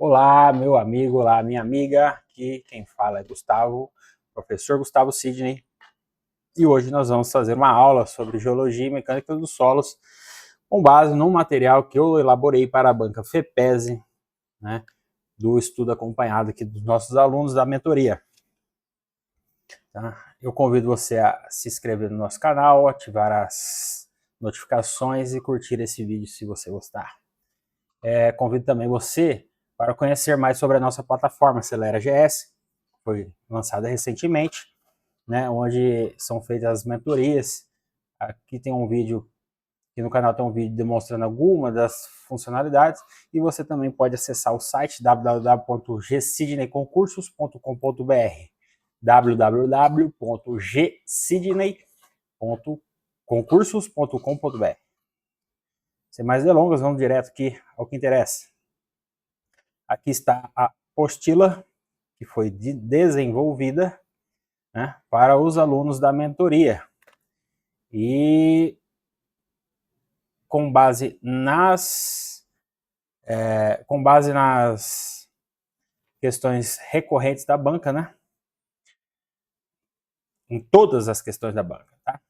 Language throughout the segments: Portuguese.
Olá, meu amigo, olá, minha amiga. Aqui quem fala é Gustavo, professor Gustavo Sidney. E hoje nós vamos fazer uma aula sobre geologia e mecânica dos solos, com base num material que eu elaborei para a banca FEPESE, né, do estudo acompanhado aqui dos nossos alunos da mentoria. Tá? Eu convido você a se inscrever no nosso canal, ativar as notificações e curtir esse vídeo se você gostar. Convido também você para conhecer mais sobre a nossa plataforma Acelera GS, que foi lançada recentemente, né, onde são feitas as mentorias. Aqui tem um vídeo, aqui no canal tem um vídeo demonstrando algumas das funcionalidades, e você também pode acessar o site www.gsidneyconcursos.com.br www.gsidney.concursos.com.br. Sem mais delongas, vamos direto aqui ao que interessa. Aqui está a apostila que foi desenvolvida, né, para os alunos da mentoria. E com base nas questões recorrentes da banca, né? Em todas as questões da banca, tá?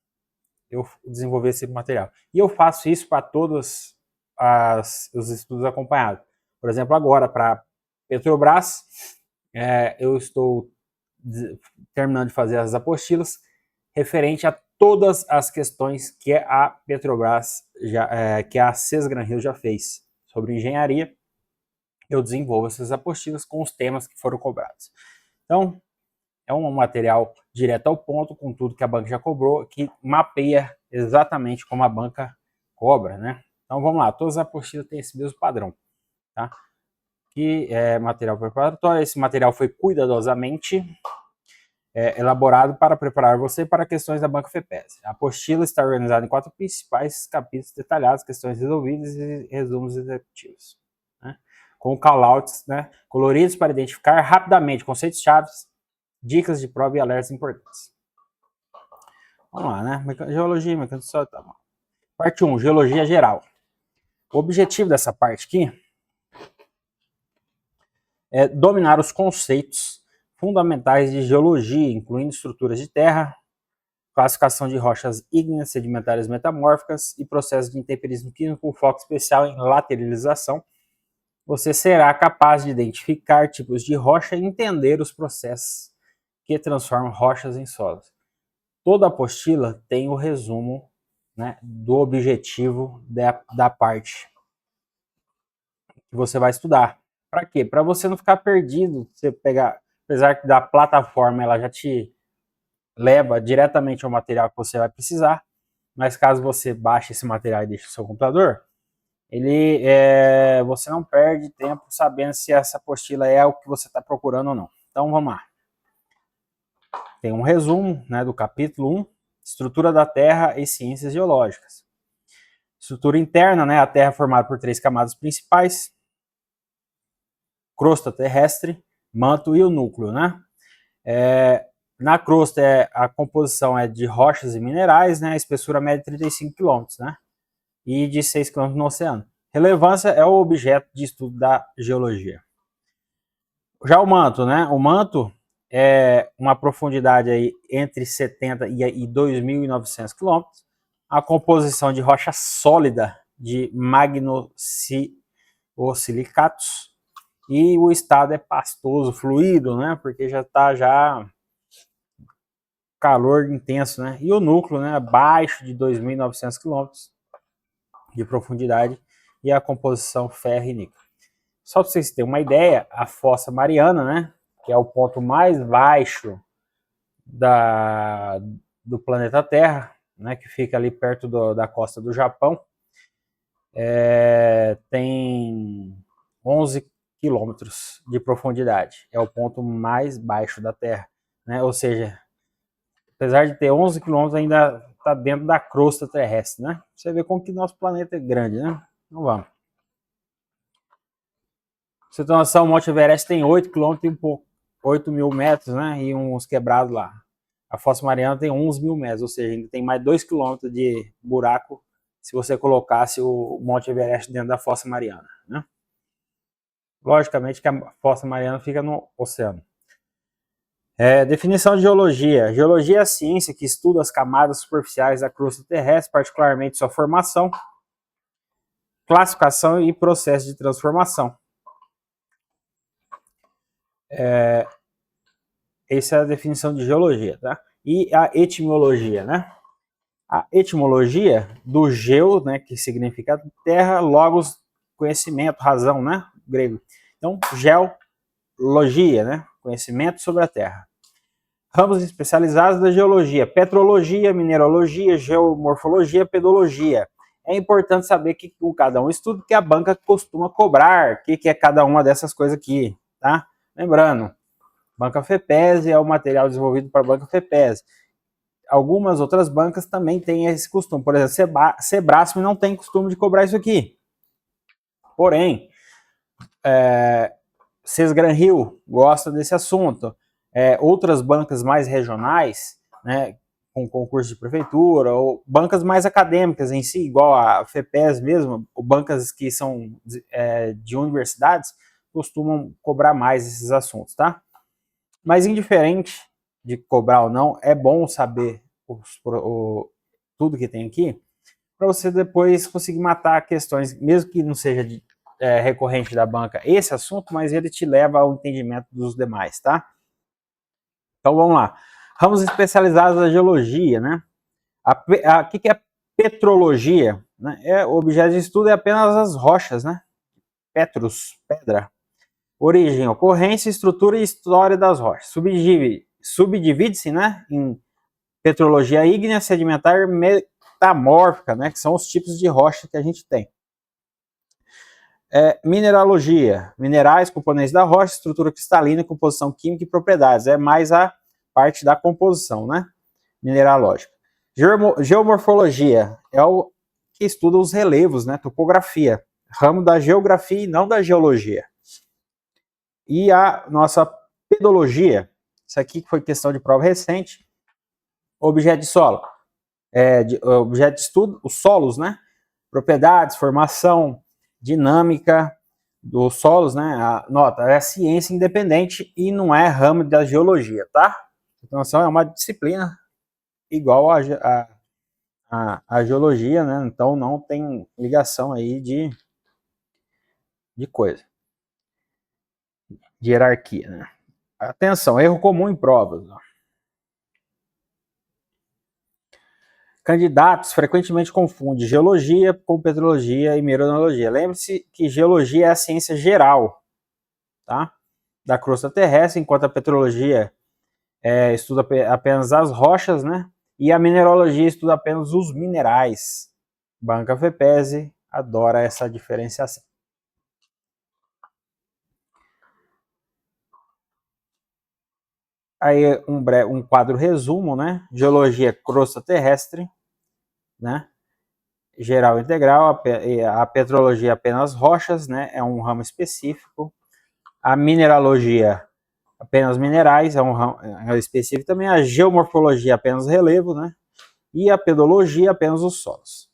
Eu desenvolvi esse material. E eu faço isso para todos os estudos acompanhados. Por exemplo, agora, para Petrobras, eu estou terminando de fazer as apostilas referente a todas as questões que a Petrobras, que a Cesgran Rio já fez sobre engenharia. Eu desenvolvo essas apostilas com os temas que foram cobrados. Então, é um material direto ao ponto, com tudo que a banca já cobrou, que mapeia exatamente como a banca cobra, né? Então, vamos lá, todas as apostilas têm esse mesmo padrão, tá? Que é material preparatório. Esse material foi cuidadosamente elaborado para preparar você para questões da banca FEPESE. A apostila está organizada em 4 principais capítulos detalhados, questões resolvidas e resumos executivos, né? Com callouts, né, coloridos para identificar rapidamente conceitos-chave, dicas de prova e alertas importantes. Vamos lá, né? Geologia, mecânica do solo, tá bom. Parte 1, geologia geral. O objetivo dessa parte aqui é dominar os conceitos fundamentais de geologia, incluindo estruturas de terra, classificação de rochas ígneas, sedimentares metamórficas e processos de intemperismo químico com foco especial em lateralização. Você será capaz de identificar tipos de rocha e entender os processos que transformam rochas em solos. Toda apostila tem o resumo, né, do objetivo da parte que você vai estudar. Para quê? Para você não ficar perdido. Você pegar, apesar que da plataforma ela já te leva diretamente ao material que você vai precisar, mas caso você baixe esse material e deixe no seu computador, você não perde tempo sabendo se essa apostila é o que você está procurando ou não. Então vamos lá. Tem um resumo, né, do capítulo 1, estrutura da Terra e ciências geológicas. Estrutura interna, né, a Terra é formada por 3 camadas principais: crosta terrestre, manto e o núcleo, né? Na crosta a composição é de rochas e minerais, né? A espessura média de 35 km, né? E de 6 km no oceano. Relevância é o objeto de estudo da geologia. Já o manto, né? O manto é uma profundidade aí entre 70 e 2.900 km. A composição de rocha sólida de magnosilicatos. E o estado é pastoso, fluido, né? Porque já está calor intenso, né? E o núcleo, né, abaixo de 2.900 km de profundidade, e a composição ferro e níquel. Só para vocês terem uma ideia, a Fossa Mariana, né, que é o ponto mais baixo do planeta Terra, né, que fica ali perto da costa do Japão, tem 11 quilômetros de profundidade. É o ponto mais baixo da Terra, né? Ou seja, apesar de ter 11 quilômetros, ainda está dentro da crosta terrestre, né? Você vê como que nosso planeta é grande, né? Então vamos. Você tem noção, o Monte Everest tem 8 quilômetros e um pouco, 8 mil metros, né? E uns quebrados lá. A Fossa Mariana tem 11 mil metros, ou seja, ainda tem mais 2 quilômetros de buraco se você colocasse o Monte Everest dentro da Fossa Mariana, né? Logicamente que a fossa mariana fica no oceano. Definição de geologia. Geologia é a ciência que estuda as camadas superficiais da crosta terrestre, particularmente sua formação, classificação e processo de transformação. Essa é a definição de geologia, tá? E a etimologia, né? A etimologia do geo, né, que significa terra, logos, conhecimento, razão, né? Grego. Então, geologia, né? Conhecimento sobre a terra. Ramos especializados da geologia: petrologia, mineralogia, geomorfologia, pedologia. É importante saber que cada um estuda que a banca costuma cobrar, o que é cada uma dessas coisas aqui, tá? Lembrando, banca FEPESE é o material desenvolvido para a banca FEPESE. Algumas outras bancas também têm esse costume. Por exemplo, Sebrasme não tem costume de cobrar isso aqui. Porém, Sesgran Rio gosta desse assunto. Outras bancas mais regionais, né, com concurso de prefeitura, ou bancas mais acadêmicas em si, igual a FEPES mesmo, ou bancas que são de universidades, costumam cobrar mais esses assuntos, tá? Mas indiferente de cobrar ou não, é bom saber tudo que tem aqui, para você depois conseguir matar questões, mesmo que não seja recorrente da banca esse assunto, mas ele te leva ao entendimento dos demais, tá? Então vamos lá. Ramos especializados da geologia, né? O que é petrologia? Né? O objeto de estudo é apenas as rochas, né? Petros, pedra. Origem, ocorrência, estrutura e história das rochas. Subdivide-se, né, em petrologia ígnea, sedimentar e metamórfica, né, que são os tipos de rocha que a gente tem. Mineralogia, minerais, componentes da rocha, estrutura cristalina, composição química e propriedades. É mais a parte da composição, né, mineralógica. Geomorfologia é o que estuda os relevos, né, topografia, ramo da geografia e não da geologia. E a nossa pedologia, isso aqui foi questão de prova recente, objeto de solo, objeto de estudo, os solos, né? Propriedades, formação, dinâmica dos solos, né? Nota, é ciência independente e não é ramo da geologia, tá? Então, é uma disciplina igual a geologia, né? Então, não tem ligação aí de coisa, de hierarquia, né? Atenção, erro comum em provas. Candidatos frequentemente confundem geologia com petrologia e mineralogia. Lembre-se que geologia é a ciência geral, tá? Da crosta terrestre, enquanto a petrologia estuda apenas as rochas, né? E a mineralogia estuda apenas os minerais. Banca FEPESE adora essa diferenciação. Aí um quadro resumo, né? Geologia crosta terrestre, né? Geral integral, a petrologia apenas rochas, né? É um ramo específico. A mineralogia apenas minerais, é um ramo específico também. A geomorfologia apenas relevo, né? E a pedologia apenas os solos.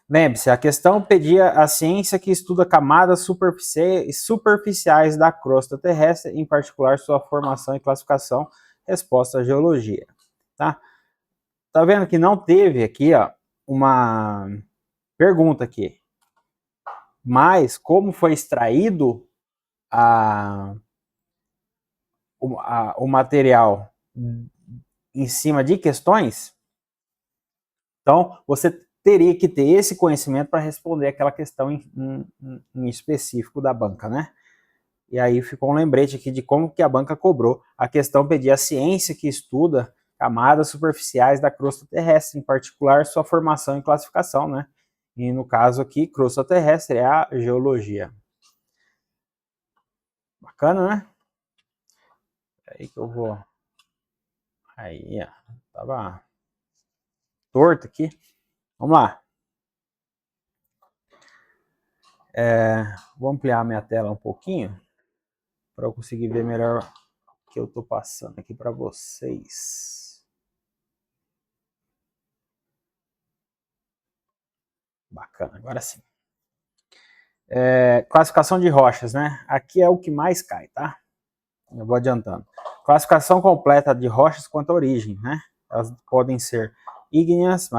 Lembre-se, a questão pedia a ciência que estuda camadas superficiais da crosta terrestre, em particular sua formação e classificação. Resposta à geologia, tá? Tá vendo que não teve aqui, ó, uma pergunta aqui. Mas como foi extraído o material em cima de questões, então você teria que ter esse conhecimento para responder aquela questão em específico da banca, né? E aí ficou um lembrete aqui de como que a banca cobrou. A questão pedia a ciência que estuda camadas superficiais da crosta terrestre, em particular sua formação e classificação, né? E no caso aqui, crosta terrestre é a geologia. Bacana, né? Aí que eu vou. Aí, ó. Tava torto aqui. Vamos lá. Vou ampliar minha tela um pouquinho para eu conseguir ver melhor o que eu estou passando aqui para vocês. Bacana, agora sim. Classificação de rochas, né? Aqui é o que mais cai, tá? Eu vou adiantando. Classificação completa de rochas quanto à origem, né? Elas podem ser ígneas,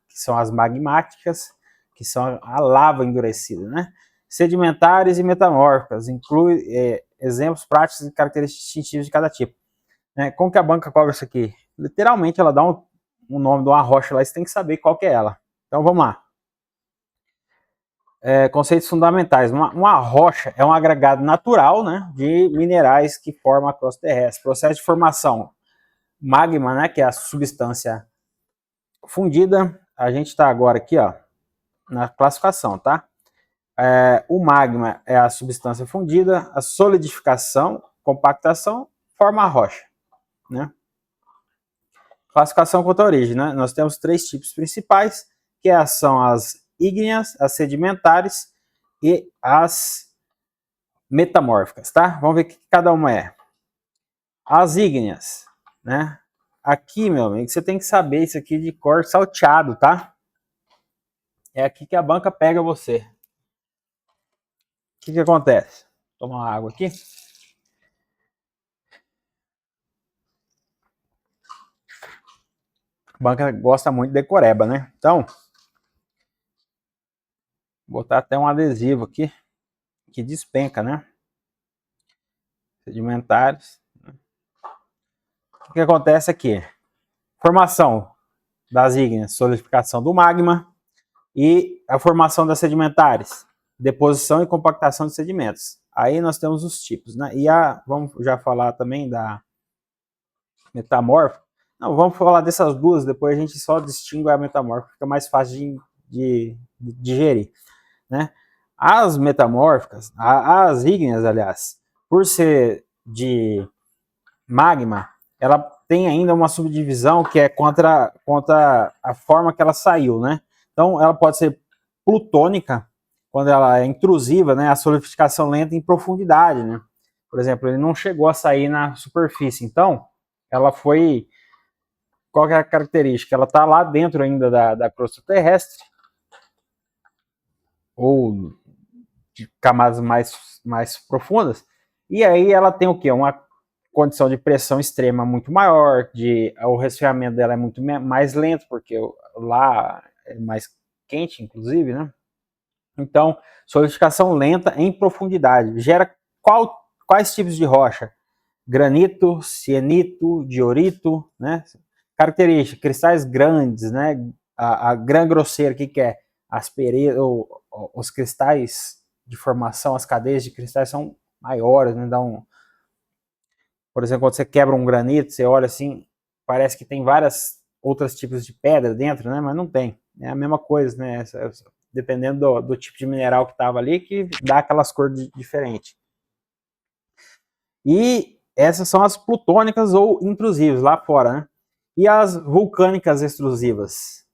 que são as magmáticas, que são a lava endurecida, né? Sedimentares e metamórficas, inclui exemplos práticos e características distintivas de cada tipo. Né? Como que a banca cobre isso aqui? Literalmente, ela dá um nome de uma rocha lá, você tem que saber qual que é ela. Então, vamos lá. Conceitos fundamentais. Uma rocha é um agregado natural, né, de minerais que formam a crosta terrestre. Processo de formação. Magma, né, que é a substância fundida. A gente está agora aqui, ó, na classificação, tá? O magma é a substância fundida, a solidificação, compactação, forma a rocha, né? Classificação quanto à origem, né? Nós temos 3 tipos principais, que são as ígneas, as sedimentares e as metamórficas, tá? Vamos ver o que cada uma é. As ígneas, né? Aqui, meu amigo, você tem que saber isso aqui de cor salteado, tá? É aqui que a banca pega você. O que acontece? Vou tomar uma água aqui. A banca gosta muito de decoreba, né? Então, vou botar até um adesivo aqui que despenca, né? Sedimentares. O que acontece aqui? Formação das ígneas, solidificação do magma e a formação das sedimentares, deposição e compactação de sedimentos. Aí nós temos os tipos, né? E vamos já falar também da metamórfica. Não, vamos falar dessas duas, depois a gente só distingue a metamórfica, fica mais fácil de digerir, né? As metamórficas, as ígneas, aliás, por ser de magma, ela tem ainda uma subdivisão que é contra a forma que ela saiu, né? Então, ela pode ser plutônica, quando ela é intrusiva, né? A solidificação lenta em profundidade, né? Por exemplo, ele não chegou a sair na superfície, então, ela foi... Qual que é a característica? Ela está lá dentro ainda da crosta terrestre, ou de camadas mais profundas, e aí ela tem o quê? Uma condição de pressão extrema muito maior, o resfriamento dela é muito mais lento, porque lá é mais quente, inclusive, né? Então, solidificação lenta em profundidade. Gera quais tipos de rocha? Granito, sienito, diorito, né? Característica, cristais grandes, né? A grã grosseira, o que é? Os cristais de formação, as cadeias de cristais são maiores, né? Por exemplo, quando você quebra um granito, você olha assim, parece que tem várias outros tipos de pedra dentro, né? Mas não tem. É a mesma coisa, né? Dependendo do tipo de mineral que estava ali, que dá aquelas cores diferentes. E essas são as plutônicas ou intrusivas, lá fora, né? E as vulcânicas extrusivas?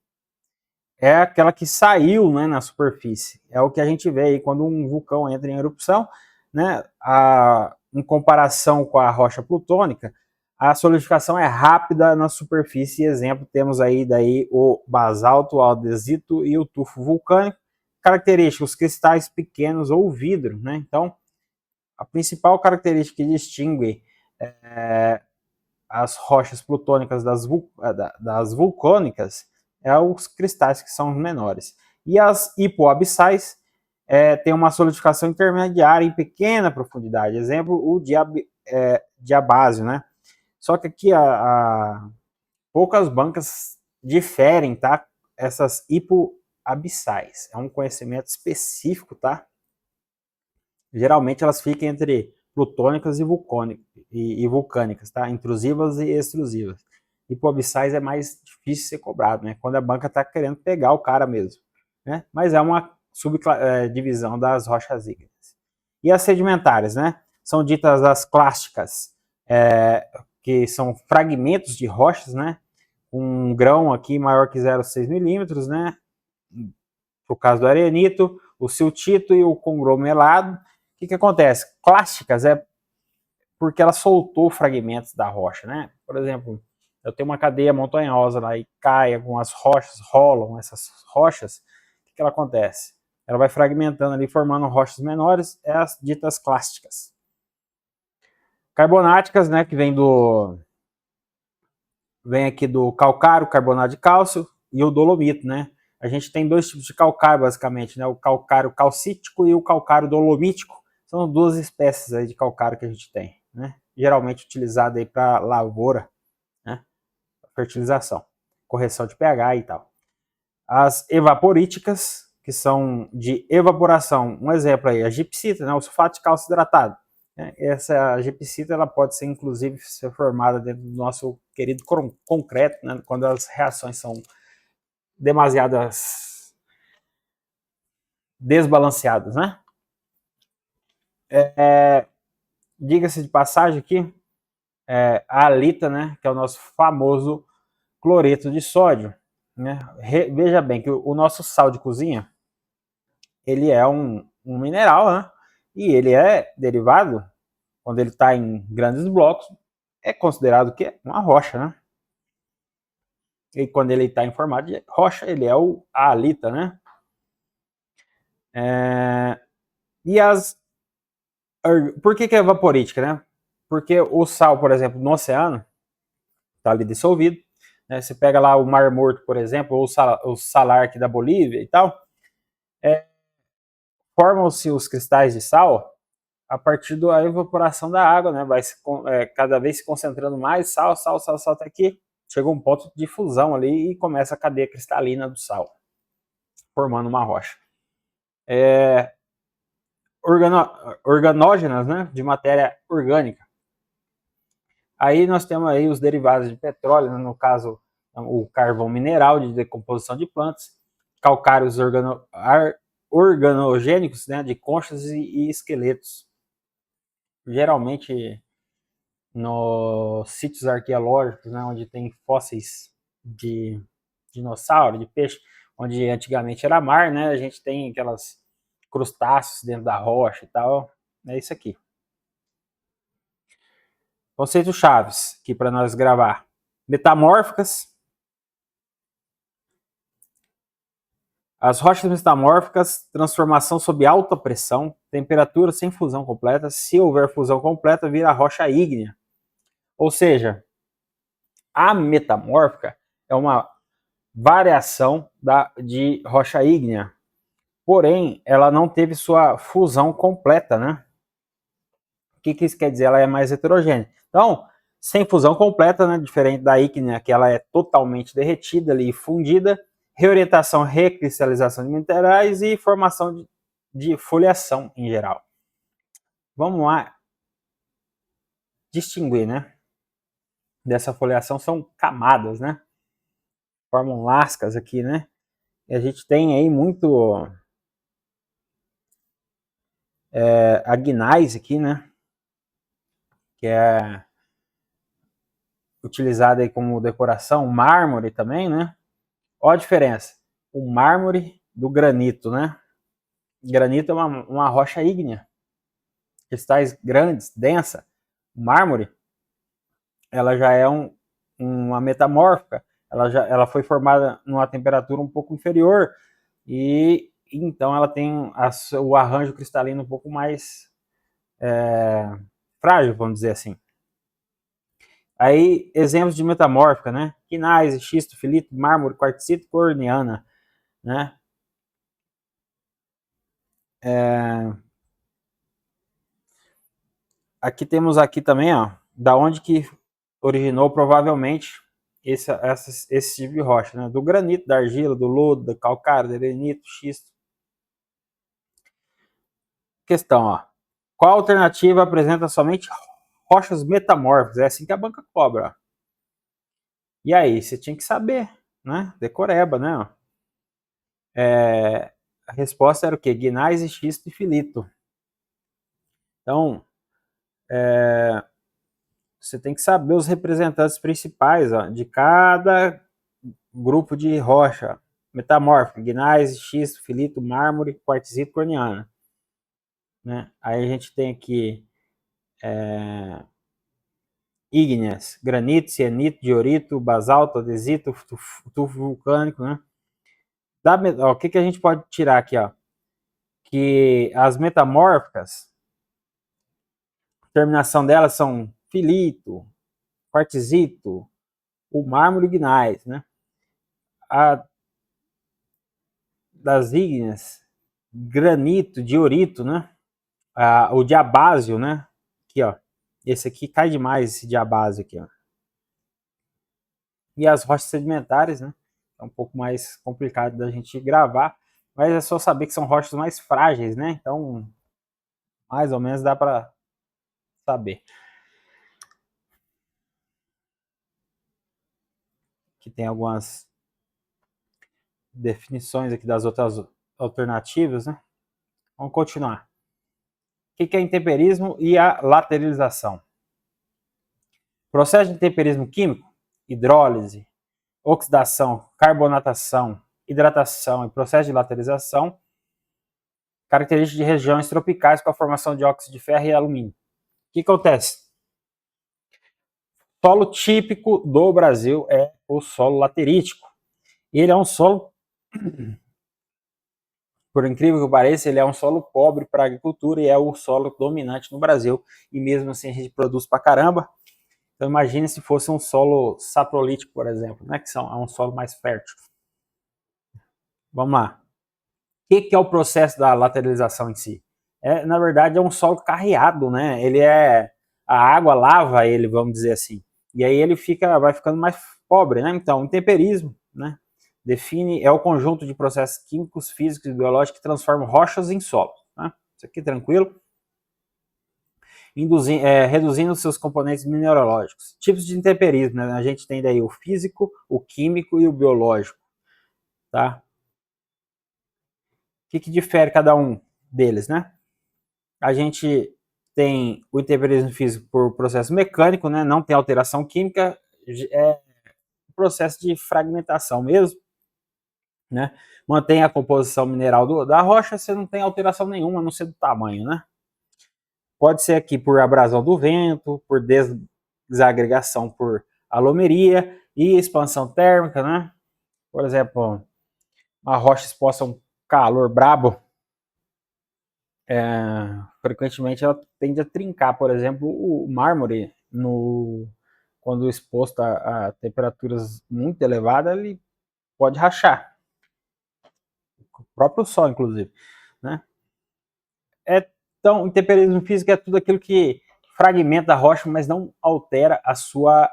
É aquela que saiu, né, na superfície. É o que a gente vê aí quando um vulcão entra em erupção, né? Em comparação com a rocha plutônica, a solidificação é rápida na superfície. Exemplo, temos aí daí o basalto, o andesito e o tufo vulcânico. Características, os cristais pequenos ou vidro, né? Então, a principal característica que distingue as rochas plutônicas das vulcânicas é os cristais que são menores. E as hipoabissais têm uma solidificação intermediária em pequena profundidade. Exemplo, o diabásio, né? Só que aqui poucas bancas diferem, tá? Essas hipoabissais. É um conhecimento específico, tá? Geralmente elas ficam entre plutônicas e vulcânicas, tá? Intrusivas e extrusivas. Hipoabissais é mais difícil de ser cobrado, né? Quando a banca está querendo pegar o cara mesmo, né? Mas é uma subdivisão das rochas ígneas. E as sedimentares, né? São ditas as clásticas, que são fragmentos de rochas, né? Um grão aqui maior que 0,6 milímetros, né? Por caso do arenito, o siltito e o conglomerato. O que acontece? Clásticas é porque ela soltou fragmentos da rocha, né? Por exemplo, eu tenho uma cadeia montanhosa lá e cai algumas rochas, rolam essas rochas. O que ela acontece? ela vai fragmentando ali, formando rochas menores, as ditas clásticas. Carbonáticas, né, que vem aqui do calcário, carbonato de cálcio e o dolomito, né? A gente tem dois tipos de calcário, basicamente, né? O calcário calcítico e o calcário dolomítico. São duas espécies aí de calcário que a gente tem, né? Geralmente utilizado aí para lavoura, né? Fertilização, correção de pH e tal. As evaporíticas, que são de evaporação. Um exemplo aí, a gipsita, né? O sulfato de cálcio hidratado. Essa gipsita, ela pode ser, inclusive, ser formada dentro do nosso querido concreto, né? Quando as reações são demasiadas desbalanceadas, né? Diga-se de passagem aqui, a halita, né? Que é o nosso famoso cloreto de sódio, né? Veja bem que o nosso sal de cozinha, ele é um mineral, né? E ele é derivado, quando ele está em grandes blocos, é considerado que é uma rocha, né? E quando ele está em formato de rocha, ele é a halita, né? Por que é vaporítica, né? Porque o sal, por exemplo, no oceano, está ali dissolvido, né? Você pega lá o Mar Morto, por exemplo, ou o salar aqui da Bolívia e tal, formam-se os cristais de sal a partir da evaporação da água, né? Vai cada vez se concentrando mais sal, até que chega um ponto de fusão ali e começa a cadeia cristalina do sal, formando uma rocha. Organógenas, né? De matéria orgânica. Aí nós temos aí os derivados de petróleo, né? No caso, o carvão mineral de decomposição de plantas, calcários organogênicos, né? De conchas e esqueletos. Geralmente nos sítios arqueológicos, né, onde tem fósseis de dinossauro, de peixe, onde antigamente era mar, né, a gente tem aquelas crustáceos dentro da rocha e tal, é isso aqui. Conceitos chaves aqui para nós gravar. Metamórficas. As rochas metamórficas, transformação sob alta pressão, temperatura sem fusão completa. Se houver fusão completa, vira rocha ígnea. Ou seja, a metamórfica é uma variação de rocha ígnea, porém, ela não teve sua fusão completa, né? O que isso quer dizer? Ela é mais heterogênea. Então, sem fusão completa, né? Diferente da ígnea, que ela é totalmente derretida ali, fundida, reorientação, recristalização de minerais e formação de foliação em geral. Vamos lá distinguir, né? Dessa foliação são camadas, né? Formam lascas aqui, né? E a gente tem aí muito a gneiss aqui, né? Que é utilizada aí como decoração, mármore também, né? Olha a diferença, o mármore do granito, né? Granito é uma rocha ígnea, cristais grandes, densa. O mármore, ela já é uma metamórfica, ela foi formada numa temperatura um pouco inferior e então ela tem o arranjo cristalino um pouco mais frágil, vamos dizer assim. Aí, exemplos de metamórfica, né? Gneiss, xisto, filito, mármore, quartzito, corniana, né? Aqui temos aqui também, ó, da onde que originou provavelmente esse tipo de rocha, né? Do granito, da argila, do lodo, do calcário, do granito, xisto. Questão, ó. Qual alternativa apresenta somente rochas metamórficas? É assim que a banca cobra, ó. E aí, você tinha que saber, né? Decoreba, né? A resposta era o quê? Gneiss, xisto e filito. Então, você tem que saber os representantes principais, ó, de cada grupo de rocha metamórfica: gneiss, xisto, filito, mármore, quartzito, corniana. Né? Aí a gente tem aqui ígneas: granito, cianito, diorito, basalto, andesito, tufo vulcânico. Né? O que a gente pode tirar aqui? Ó? que as metamórficas, a terminação delas são filito, quartzito, o mármore gnais, né? A das ígneas, granito, diorito, né? O diabásio, né? Aqui, ó. Esse aqui cai demais, esse diabásio aqui, ó. E as rochas sedimentares, né? É um pouco mais complicado da gente gravar, mas é só saber que são rochas mais frágeis, né? Então, mais ou menos dá para saber. Que tem algumas definições aqui das outras alternativas, né? Vamos continuar. O que é intemperismo e a lateralização? Processo de intemperismo químico, hidrólise, oxidação, carbonatação, hidratação e processo de laterização, características de regiões tropicais com a formação de óxido de ferro e alumínio. O que acontece? O solo típico do Brasil é o solo laterítico. Ele é um solo, por incrível que pareça, ele é um solo pobre para a agricultura e é o solo dominante no Brasil. E mesmo assim a gente produz pra caramba. Então imagine se fosse um solo saprolítico, por exemplo, né, que é um solo mais fértil. Vamos lá. O que é o processo da lateralização em si? Na verdade, é um solo carreado, né? Ele a água lava ele, vamos dizer assim. E aí ele vai ficando mais pobre, né? Então, o intemperismo, né? É o conjunto de processos químicos, físicos e biológicos que transformam rochas em solo. Né? Isso aqui tranquilo. Reduzindo seus componentes mineralógicos. Tipos de intemperismo, né? A gente tem daí o físico, o químico e o biológico. Tá? O que difere cada um deles, né? A gente tem o intemperismo físico por processo mecânico, né? Não tem alteração química, é um processo de fragmentação mesmo, né? Mantém a composição mineral da rocha, você não tem alteração nenhuma, a não ser do tamanho, né? Pode ser aqui por abrasão do vento, por desagregação por alomeria e expansão térmica, né? Por exemplo, uma rocha exposta a um calor brabo, frequentemente ela tende a trincar, por exemplo, o mármore, quando exposto a temperaturas muito elevadas, ele pode rachar. O próprio sol, inclusive. Né? Então, intemperismo físico é tudo aquilo que fragmenta a rocha, mas não altera a sua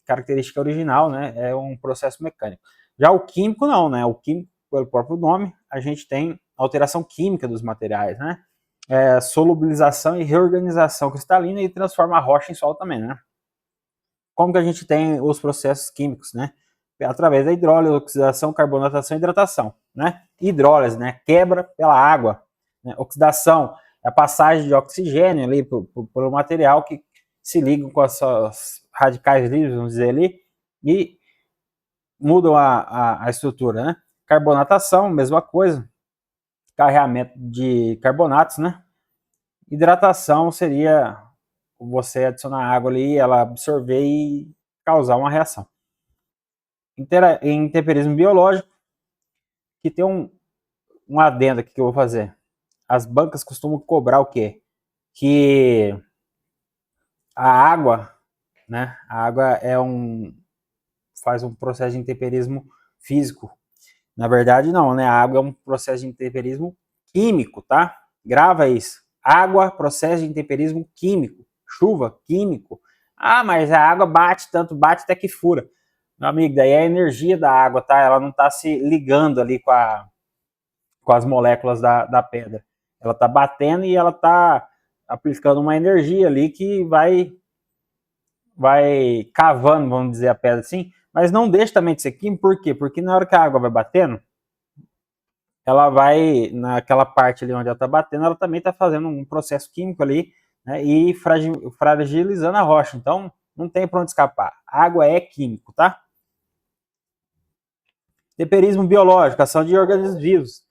característica original, né? É um processo mecânico. Já o químico não, né? O químico, pelo próprio nome, a gente tem alteração química dos materiais, né? Solubilização e reorganização cristalina e transforma a rocha em solo também, né? Como que a gente tem os processos químicos, né? Através da hidrólise, oxidação, carbonatação e hidratação, né? Hidrólise, né? Quebra pela água, né? Oxidação é a passagem de oxigênio ali pelo material que se ligam com as radicais livres, vamos dizer ali, e mudam a estrutura, né? Carbonatação, mesma coisa, carreamento de carbonatos, né? Hidratação seria você adicionar água ali, ela absorver e causar uma reação. Em temperismo biológico, que tem um adendo aqui que eu vou fazer. As bancas costumam cobrar o quê? Que a água, né? A água faz um processo de intemperismo físico. Na verdade, não, né? A água é um processo de intemperismo químico, tá? Grava isso. Água, processo de intemperismo químico. Chuva, químico. Ah, mas a água bate tanto, bate até que fura. Meu amigo, daí é a energia da água, tá? Ela não tá se ligando ali com as moléculas da pedra. Ela tá batendo e ela tá aplicando uma energia ali que vai cavando, vamos dizer, a pedra assim, mas não deixa também de ser químico, por quê? Porque na hora que a água vai batendo, ela vai, naquela parte ali onde ela está batendo, ela também está fazendo um processo químico ali, né, e fragilizando a rocha. Então, não tem para onde escapar. A água é químico, tá? Temperismo biológico, ação de organismos vivos,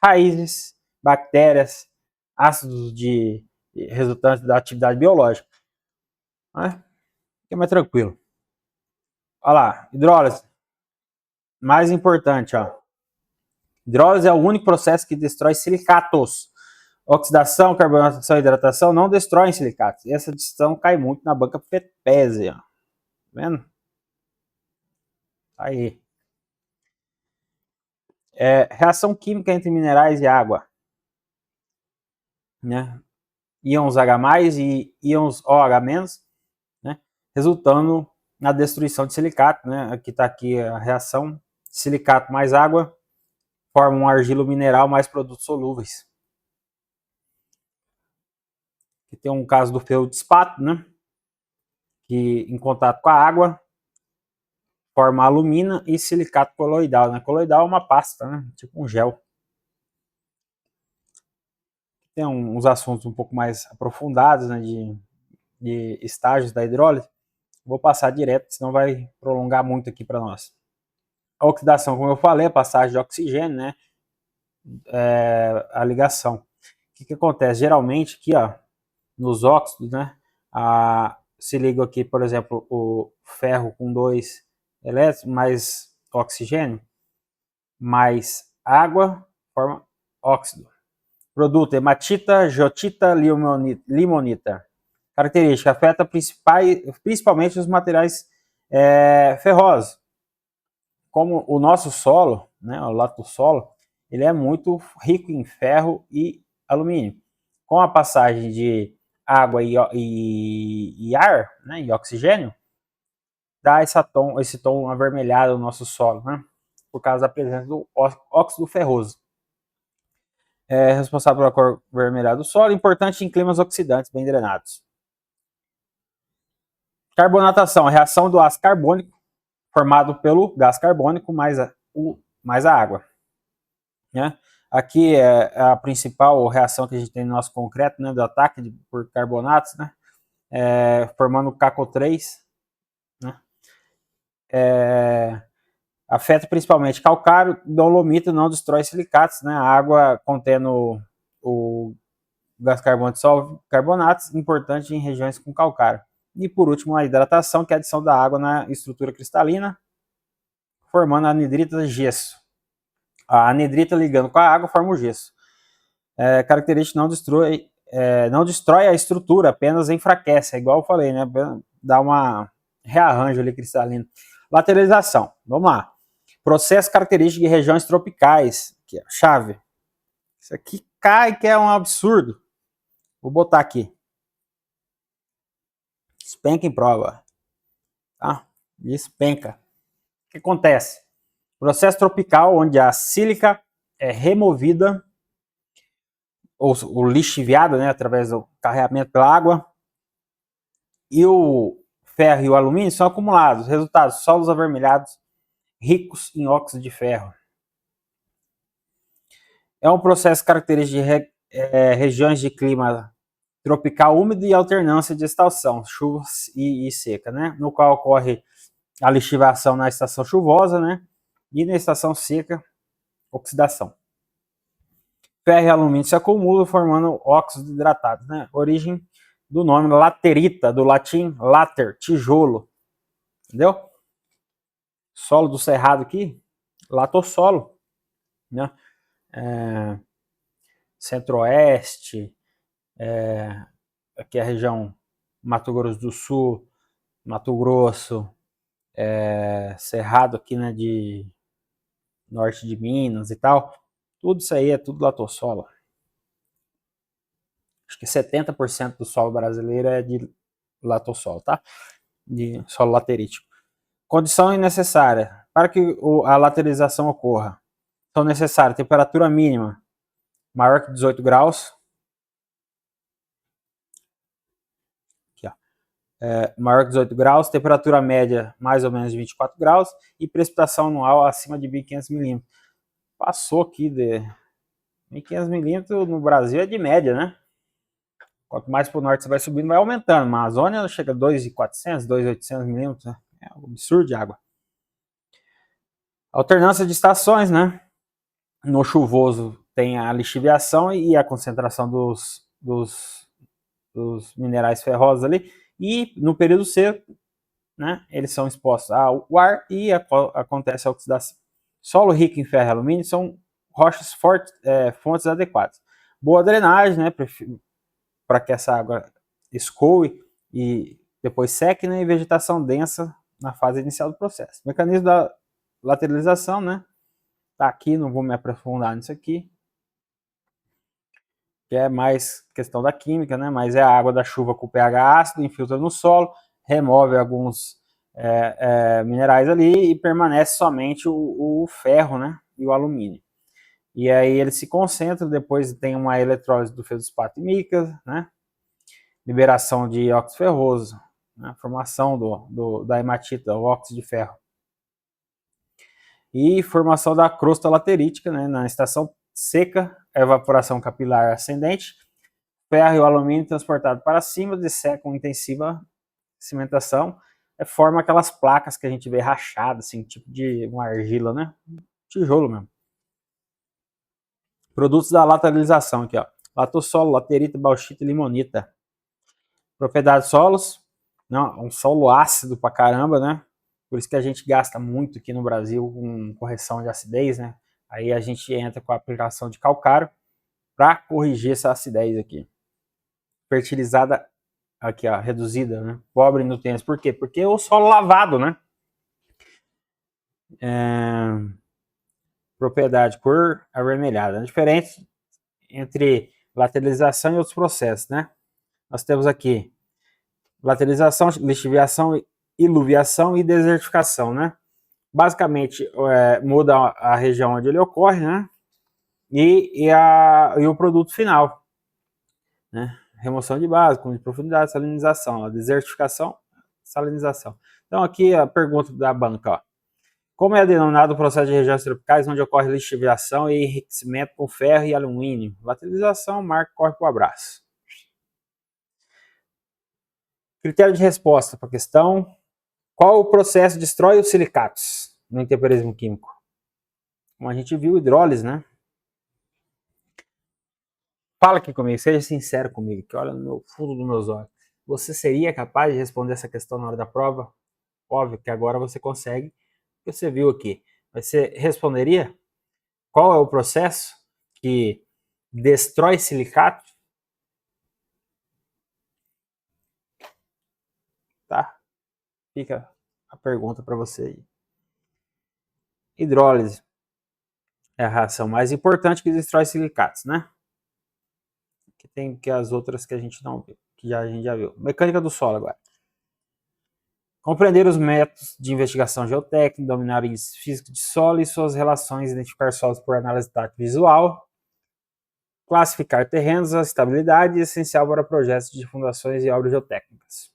raízes, bactérias, ácidos resultantes da atividade biológica. Né? É mais tranquilo. Olha lá, hidrólise. Mais importante, ó. Hidrólise é o único processo que destrói silicatos. Oxidação, carbonatação e hidratação não destroem silicatos. E essa distinção cai muito na banca FETESE. Tá vendo? Aí. Reação química entre minerais e água. Né? Íons H+, e íons OH-, né? Resultando na destruição de silicato. Né? Aqui está aqui a reação. Silicato mais água forma um argilo mineral mais produtos solúveis. Aqui tem um caso do feldespato, né? Que em contato com a água forma alumina e silicato coloidal. Né? Coloidal é uma pasta, né? Tipo um gel. Tem uns assuntos um pouco mais aprofundados, né? De estágios da hidrólise. Vou passar direto, senão vai prolongar muito aqui para nós. A oxidação, como eu falei, a passagem de oxigênio, né? A ligação. O que acontece? Geralmente aqui, ó, nos óxidos, né? Se liga aqui, por exemplo, o ferro com 2 elétrons, mais oxigênio, mais água, forma óxido. Produto: hematita, jotita, limonita. Característica: afeta principalmente os materiais ferrosos. Como o nosso solo, né, o latossolo, ele é muito rico em ferro e alumínio. Com a passagem de água e ar, né, e oxigênio, dá esse tom avermelhado no nosso solo, né, por causa da presença do óxido ferroso. É responsável pela cor avermelhada do solo, importante em climas oxidantes bem drenados. Carbonatação: a reação do ácido carbônico formado pelo gás carbônico mais a água. Né? Aqui é a principal reação que a gente tem no nosso concreto, né, do ataque por carbonatos, né, formando o CaCO3. Né? Afeta principalmente calcário, dolomita não destrói silicatos, né? A água contendo o gás carbônico dissolve carbonatos, importante em regiões com calcário. E por último, a hidratação, que é a adição da água na estrutura cristalina, formando a anidrita de gesso. A anidrita ligando com a água forma o gesso. Característica: não destrói a estrutura, apenas enfraquece. É igual eu falei, né? Dá uma rearranjo ali cristalino. Lateralização. Vamos lá. Processo característico de regiões tropicais. Aqui, chave. Isso aqui cai que é um absurdo. Vou botar aqui. Despenca em prova. Tá? Despenca. O que acontece? Processo tropical, onde a sílica é removida, ou lixiviada, né, através do carregamento pela água, e o ferro e o alumínio são acumulados. Resultado: solos avermelhados, ricos em óxido de ferro. É um processo característico de regiões de clima tropical úmido e alternância de estação, chuva e seca, né? No qual ocorre a lixiviação na estação chuvosa, né? E na estação seca, oxidação. Ferro e alumínio se acumulam formando óxido hidratado, né? Origem do nome laterita, do latim later, tijolo. Entendeu? Solo do cerrado aqui, latossolo, né? Centro-oeste, aqui é a região Mato Grosso do Sul, Mato Grosso, Cerrado aqui, né, de norte de Minas e tal, tudo isso aí é tudo latossolo. Acho que 70% do solo brasileiro é de latossolo, tá? De solo laterítico. Condição necessária para que a laterização ocorra. São necessárias temperatura mínima maior que 18 graus. Aqui, ó. Maior que 18 graus, temperatura média mais ou menos de 24 graus e precipitação anual acima de 1.500 milímetros. Passou aqui de 1.500 milímetros no Brasil é de média, né? Quanto mais para o norte você vai subindo, vai aumentando. Na Amazônia chega a 2.400, 2.800 milímetros. Né? É um absurdo de água. Alternância de estações, né? No chuvoso tem a lixiviação e a concentração dos minerais ferrosos ali. E no período seco, né, eles são expostos ao ar e acontece a oxidação. Solo rico em ferro e alumínio são rochas fortes, fontes adequadas. Boa drenagem, né, para que essa água escoe e depois seque, né, e vegetação densa na fase inicial do processo. Mecanismo da lateralização, né, tá aqui, não vou me aprofundar nisso aqui, que é mais questão da química, né, mas é a água da chuva com pH ácido, infiltra no solo, remove alguns minerais ali e permanece somente o ferro, né, e o alumínio. E aí ele se concentra, depois tem uma eletrólise do feldspato e mica, né, liberação de óxido ferroso, né, formação da hematita, o óxido de ferro. E formação da crosta laterítica, né, na estação seca, evaporação capilar ascendente, ferro e o alumínio transportado para cima, desseca com intensiva cimentação, forma aquelas placas que a gente vê rachadas, assim, tipo de uma argila, né? Tijolo mesmo. Produtos da lateralização aqui, ó. Latossolo, laterita, bauxita e limonita. Propriedades solos, não, um solo ácido pra caramba, né? Por isso que a gente gasta muito aqui no Brasil com correção de acidez, né? Aí a gente entra com a aplicação de calcário para corrigir essa acidez aqui. Fertilizada aqui, ó, reduzida, né? Pobre em nutrientes. Por quê? Porque é o solo lavado, né? Propriedade, cor avermelhada. A diferença entre lateralização e outros processos, né? Nós temos aqui lateralização, lixiviação, iluviação e desertificação, né? Basicamente, muda a região onde ele ocorre, né? E o produto final, né? Remoção de base, com de profundidade, salinização, a desertificação, salinização. Então aqui a pergunta da banca, ó. Como é denominado o processo de regiões tropicais onde ocorre lixiviação e enriquecimento com ferro e alumínio? Lateralização, marca corre para o abraço. Critério de resposta para a questão: qual o processo destrói os silicatos no intemperismo químico? Como a gente viu, hidrólise, né? Fala aqui comigo, seja sincero comigo, que olha no fundo dos meus olhos. Você seria capaz de responder essa questão na hora da prova? Óbvio que agora você consegue, porque você viu aqui. Mas você responderia? Qual é o processo que destrói silicato? Tá? Fica a pergunta para você aí. Hidrólise é a reação mais importante que destrói silicatos, né? Que tem que as outras que a gente não viu, que a gente já viu. Mecânica do solo agora. Compreender os métodos de investigação geotécnica, dominar o índice físico de solo e suas relações, identificar solos por análise tátil visual, classificar terrenos, a estabilidade essencial para projetos de fundações e obras geotécnicas.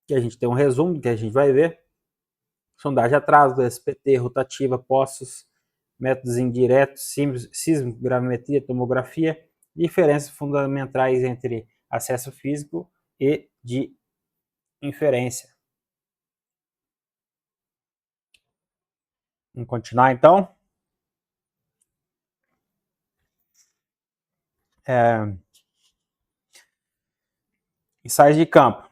Aqui a gente tem um resumo do que a gente vai ver. Sondagem atraso, SPT, rotativa, poços, métodos indiretos, sísmico, gravimetria, tomografia, diferenças fundamentais entre acesso físico e de inferência. Vamos continuar então? Ensaios de campo.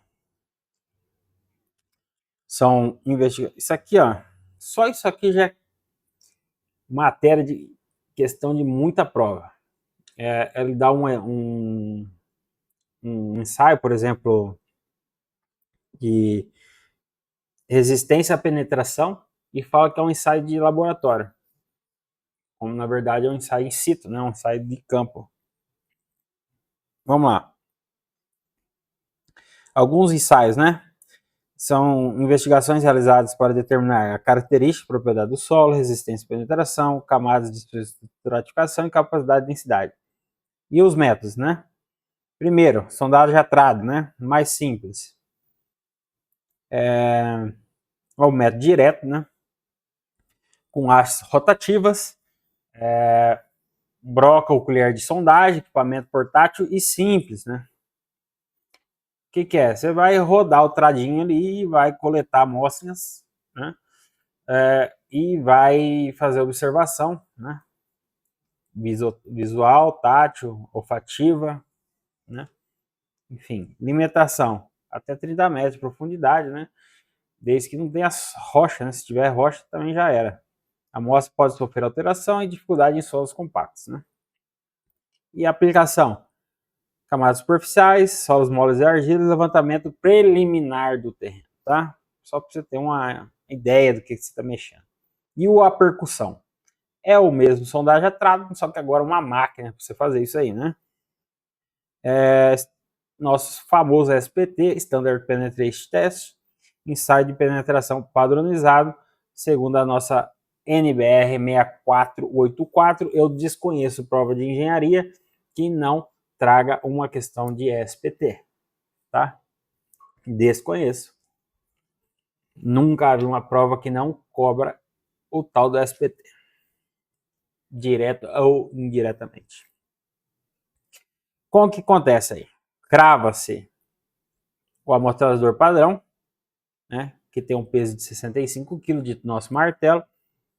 São investigações. Isso aqui, ó. Só isso aqui já é matéria de questão de muita prova. Ele dá um ensaio, por exemplo, de resistência à penetração e fala que é um ensaio de laboratório. Como na verdade é um ensaio in situ, né? Um ensaio de campo. Vamos lá. Alguns ensaios, né? São investigações realizadas para determinar a característica, propriedade do solo, resistência à penetração, camadas de estratificação e capacidade de densidade. E os métodos, né? Primeiro, sondagem de atrado, né? Mais simples. O método direto, né? Com hastes rotativas, broca ou colher de sondagem, equipamento portátil e simples, né? O que é? Você vai rodar o tradinho ali e vai coletar amostras, né? E vai fazer observação, né? Visual, tátil, olfativa, né? Enfim, limitação até 30 metros de profundidade, né? desde que não tenha rocha, né? Se tiver rocha, também já era. A amostra pode sofrer alteração e dificuldade em solos compactos, né? E a aplicação? Camadas superficiais, solos moles e argila, levantamento preliminar do terreno, tá? Só para você ter uma ideia do que você está mexendo. E a percussão? É o mesmo sondagem a trato, só que agora uma máquina para você fazer isso aí, né? Nosso famoso SPT, Standard Penetration Test, ensaio de penetração padronizado, segundo a nossa NBR 6484. Eu desconheço prova de engenharia que não traga uma questão de SPT, tá? Desconheço. Nunca vi uma prova que não cobra o tal do SPT, direto ou indiretamente. Como que acontece aí? Crava-se o amortecedor padrão, né, que tem um peso de 65 kg de nosso martelo,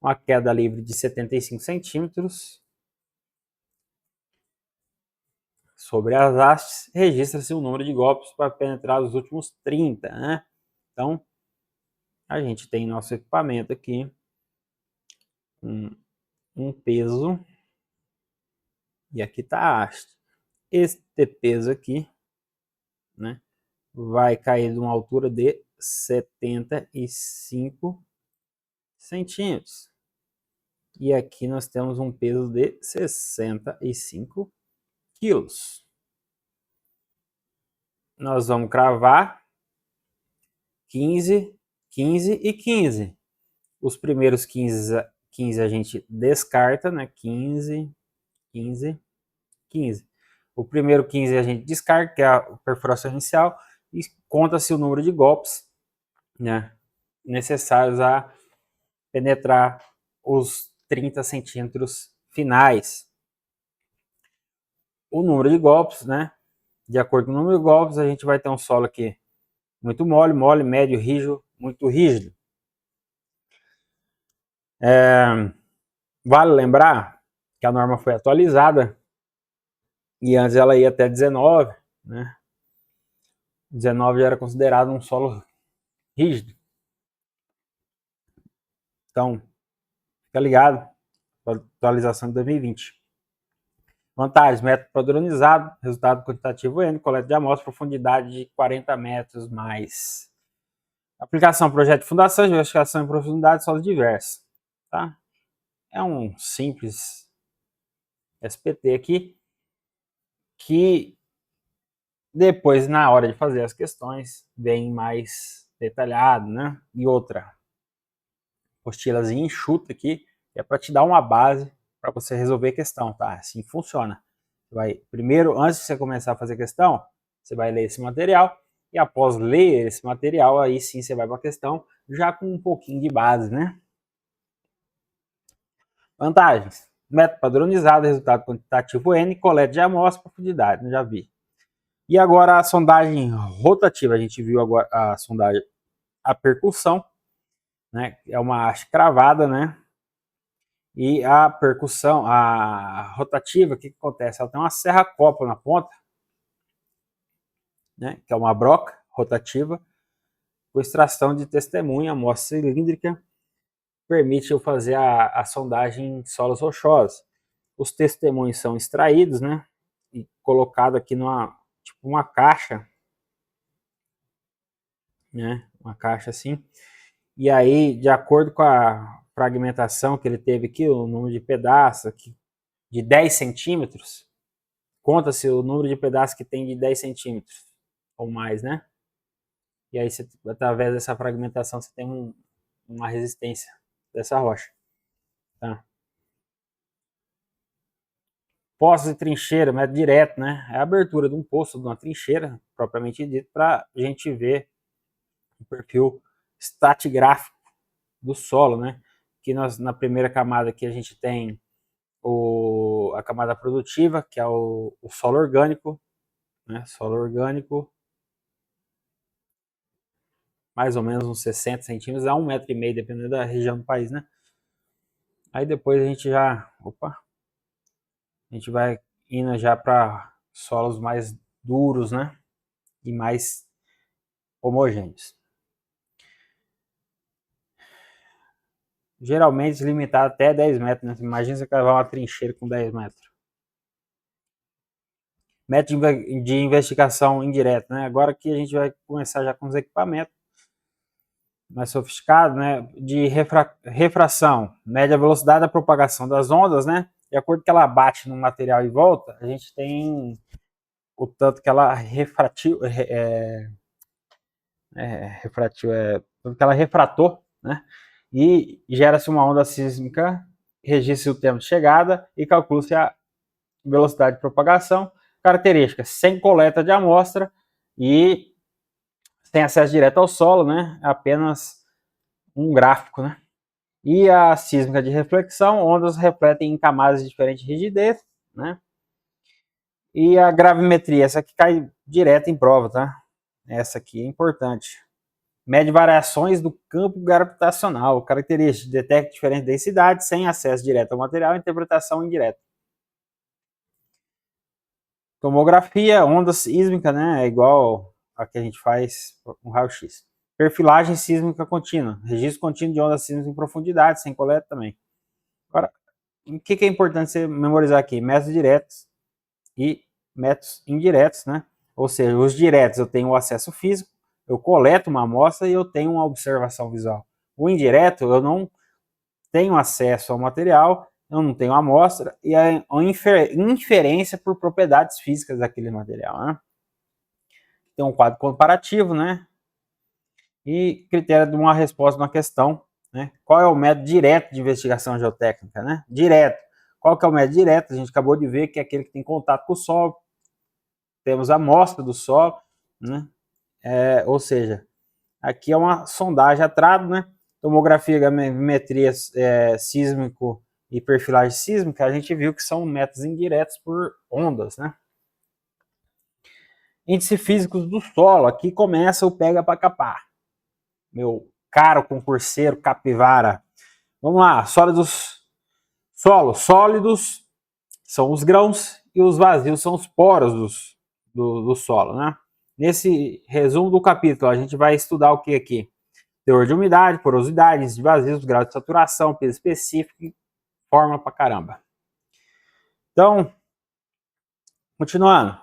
uma queda livre de 75 centímetros. Sobre as hastes, registra-se o número de golpes para penetrar os últimos 30, né? Então, a gente tem nosso equipamento aqui, um peso, e aqui está a haste. Este peso aqui, né, vai cair de uma altura de 75 centímetros. E aqui nós temos um peso de 65 quilos. Nós vamos cravar 15, 15 e 15. Os primeiros 15 a gente descarta, né? 15, 15, 15. O primeiro 15 a gente descarta, que é a perfuração inicial, e conta-se o número de golpes, né, necessários a penetrar os 30 centímetros finais. O número de golpes, né? De acordo com o número de golpes, a gente vai ter um solo aqui muito mole, mole, médio, rígido, muito rígido. Vale lembrar que a norma foi atualizada e antes ela ia até 19, né? 19 já era considerado um solo rígido. Então, fica ligado para a atualização de 2020. Vantagens: método padronizado, resultado quantitativo N, coleta de amostra, profundidade de 40 metros mais. Aplicação: projeto de fundação, investigação em profundidade, solos diversos. Tá? É um simples SPT aqui, que depois, na hora de fazer as questões, vem mais detalhado, né? E outra, apostilazinha enxuta aqui, é para te dar uma base para você resolver a questão, tá? Assim funciona. Você vai, primeiro, antes de você começar a fazer a questão, você vai ler esse material, e após ler esse material, aí sim você vai para a questão, já com um pouquinho de base, né? Vantagens: método padronizado, resultado quantitativo N, coleta de amostra, profundidade, já vi. E agora a sondagem rotativa, a gente viu agora a sondagem, a percussão, né? É uma haste cravada, né? E a percussão, a rotativa, o que acontece? Ela tem uma serra-copa na ponta, né? Que é uma broca rotativa, com extração de testemunha, amostra cilíndrica, permite eu fazer a sondagem em solos rochosos. Os testemunhos são extraídos, né? E colocado aqui numa, tipo uma caixa, né? Uma caixa assim. E aí, de acordo com a fragmentação que ele teve aqui, o número de pedaços aqui, de 10 centímetros, conta-se o número de pedaços que tem de 10 centímetros ou mais, né? E aí, você, através dessa fragmentação, você tem uma resistência dessa rocha. Tá? Poços de trincheira, método direto, né? É a abertura de um poço, de uma trincheira, propriamente dito, para a gente ver o perfil estratigráfico do solo, né? Que nós, na primeira camada aqui a gente tem a camada produtiva, que é o solo orgânico, né? Solo orgânico, mais ou menos uns 60 centímetros a 1,5 m, dependendo da região do país, né? Aí depois a gente vai indo já para solos mais duros, né? E mais homogêneos. geralmente limitado até 10 metros, né? Imagina você cavar uma trincheira com 10 metros. Método de investigação indireta, né? Agora que a gente vai começar já com os equipamentos mais sofisticados, né? De refração, mede a velocidade da propagação das ondas, né? De acordo com que ela bate no material e volta, a gente tem o tanto que ela refratiu, tanto que ela refratou, né? E gera-se uma onda sísmica, registra o tempo de chegada e calcula-se a velocidade de propagação. Características: sem coleta de amostra e sem acesso direto ao solo, né? Apenas um gráfico, né? E a sísmica de reflexão, ondas refletem em camadas de diferente rigidez, né? E a gravimetria, essa aqui cai direto em prova, tá? Essa aqui é importante. Mede variações do campo gravitacional, características, detecta diferentes densidades sem acesso direto ao material, interpretação indireta. Tomografia, onda sísmica, né? É igual a que a gente faz com raio-x. Perfilagem sísmica contínua, registro contínuo de ondas sísmicas em profundidade, sem coleta também. Agora, o que é importante você memorizar aqui? Métodos diretos e métodos indiretos, né? Ou seja, os diretos eu tenho o acesso físico, eu coleto uma amostra e eu tenho uma observação visual. O indireto eu não tenho acesso ao material, eu não tenho amostra e a inferência por propriedades físicas daquele material, né? Tem um quadro comparativo, né? E critério de uma resposta de uma questão, né? Qual é o método direto de investigação geotécnica, né? Direto. Qual que é o método direto? A gente acabou de ver que é aquele que tem contato com o solo. Temos a amostra do solo, né? Ou seja, aqui é uma sondagem a trado, né? Tomografia, gravimetria sísmico e perfilagem sísmica, a gente viu que são métodos indiretos por ondas, né? Índice físico do solo, aqui começa o pega para capar. Meu caro concurseiro capivara. Vamos lá, sólidos, sólidos são os grãos e os vazios são os poros do solo, né? Nesse resumo do capítulo, a gente vai estudar o que aqui? Teor de umidade, porosidade, índice de vazios, grau de saturação, peso específico e forma pra caramba. Então, continuando.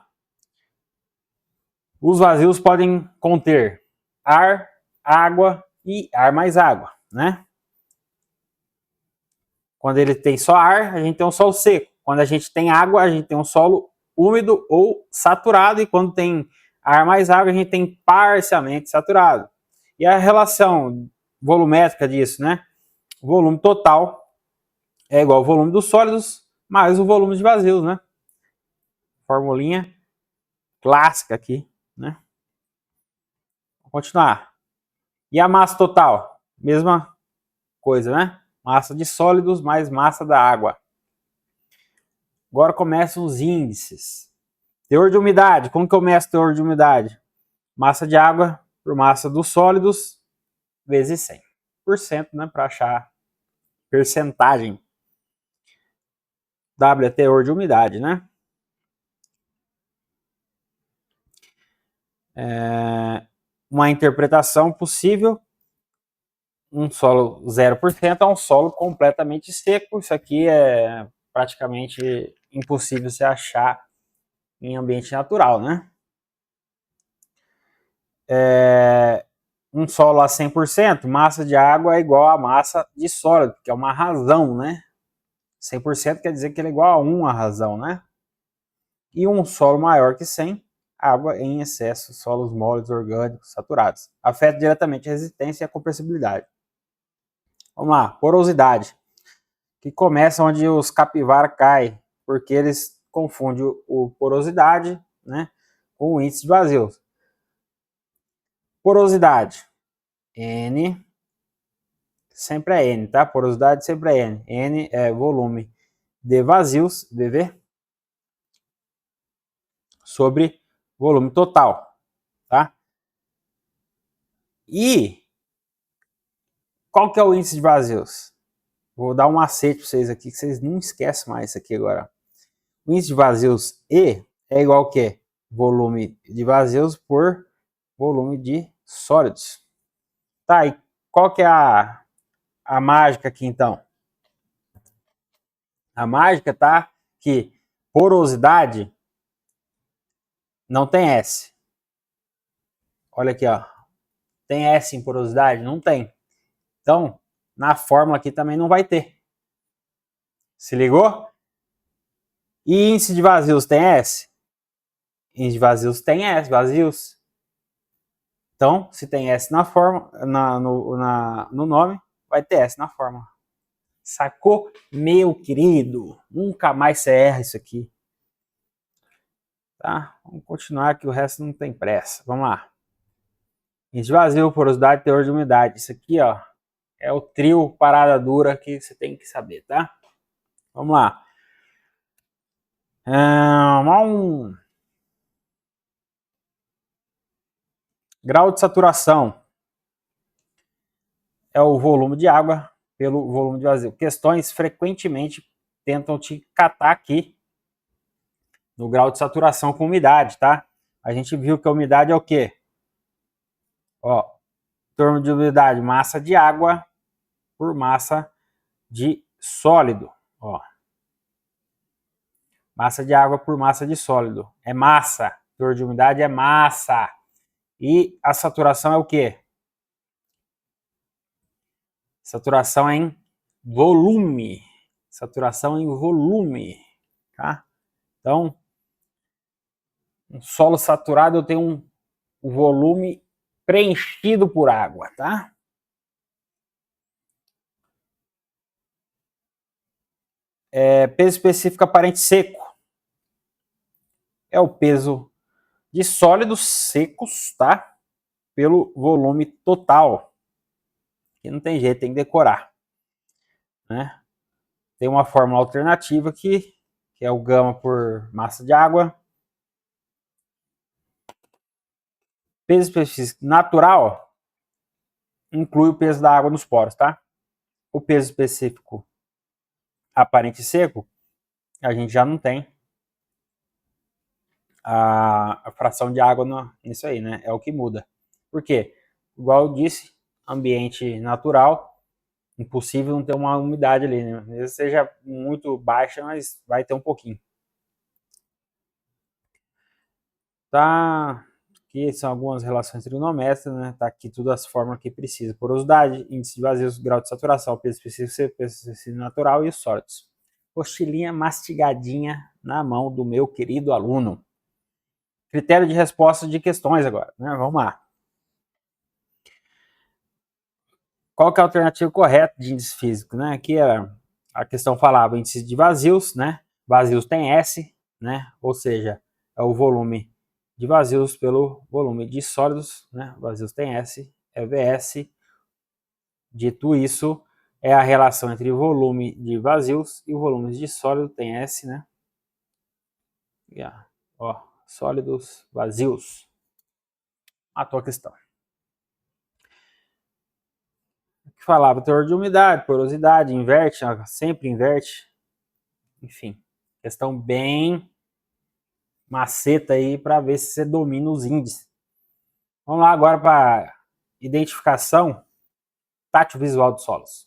Os vazios podem conter ar, água e ar mais água, né? Quando ele tem só ar, a gente tem um solo seco. Quando a gente tem água, a gente tem um solo úmido ou saturado. E quando tem ar mais água, a gente tem parcialmente saturado. E a relação volumétrica disso, né? O volume total é igual ao volume dos sólidos mais o volume de vazios, né? Formulinha clássica aqui, né? Vamos continuar. E a massa total? Mesma coisa, né? Massa de sólidos mais massa da água. Agora começam os índices. Teor de umidade. Como que eu meço teor de umidade? Massa de água por massa dos sólidos vezes 100%, né? Para achar percentagem. W é teor de umidade, né? Uma interpretação possível. Um solo 0% é um solo completamente seco. Isso aqui é praticamente impossível se achar em ambiente natural, né? Um solo a 100%, massa de água é igual a massa de sólido, que é uma razão, né? 100% quer dizer que ele é igual a 1 a razão, né? E um solo maior que 100, água em excesso, solos moles, orgânicos, saturados. Afeta diretamente a resistência e a compressibilidade. Vamos lá, porosidade. Que começa onde os capivara caem, porque eles confundem o porosidade, né, com o índice de vazios. Porosidade, N, sempre é N, tá? Porosidade sempre é N. N é volume de vazios, VV, sobre volume total, tá? E qual que é o índice de vazios? Vou dar um macete para vocês aqui, que vocês não esquecem mais isso aqui agora. O índice de vazios E é igual ao quê? Volume de vazios por volume de sólidos. Tá, e qual que é a a mágica aqui, então? A mágica tá que porosidade não tem S. Olha aqui, ó. Tem S em porosidade? Não tem. Então, na fórmula aqui também não vai ter. Se ligou? E índice de vazios tem S? Índice de vazios tem S, vazios. Então, se tem S na fórmula, no nome, vai ter S na fórmula. Sacou? Meu querido, nunca mais você erra isso aqui. Tá? Vamos continuar que o resto não tem pressa. Vamos lá. Índice de vazio, porosidade, teor de umidade. Isso aqui, ó, é o trio parada dura que você tem que saber, tá? Vamos lá. Grau de saturação é o volume de água pelo volume de vazio. Questões frequentemente tentam te catar aqui no grau de saturação com umidade, tá? A gente viu que a umidade é o quê? Ó, termo de umidade, massa de água por massa de sólido, ó. Massa de água por massa de sólido. É massa. Teor de umidade é massa. E a saturação é o quê? Saturação é em volume. Saturação em volume, tá? Então, um solo saturado eu tenho um volume preenchido por água, tá? Peso específico aparente seco é o peso de sólidos secos, tá? Pelo volume total. Que não tem jeito, tem que decorar, né? Tem uma fórmula alternativa aqui, que é o gama por massa de água. Peso específico natural inclui o peso da água nos poros, tá? O peso específico aparente seco, a gente já não tem a fração de água nisso aí, né? É o que muda. Por quê? Igual eu disse, ambiente natural, impossível não ter uma umidade ali, né? Mesmo seja muito baixa, mas vai ter um pouquinho. Tá? Aqui são algumas relações trigonométricas, né? Tá aqui tudo as fórmulas que precisa. Porosidade, índice de vazio, grau de saturação, peso específico, peso específico natural e os sólidos. Postilinha mastigadinha na mão do meu querido aluno. Critério de resposta de questões agora, né? Vamos lá. Qual que é a alternativa correta de índice físico, né? Aqui a questão falava índice de vazios, né? Vazios tem S, né? Ou seja, é o volume de vazios pelo volume de sólidos, né? Vazios tem S, é VS. Dito isso, é a relação entre o volume de vazios e o volume de sólido, tem S, né? E, ó, sólidos, vazios. Matou a questão. Que falava teor de umidade, porosidade, inverte, sempre inverte. Enfim, questão bem maceta aí para ver se você domina os índices. Vamos lá agora para identificação tátil visual dos solos.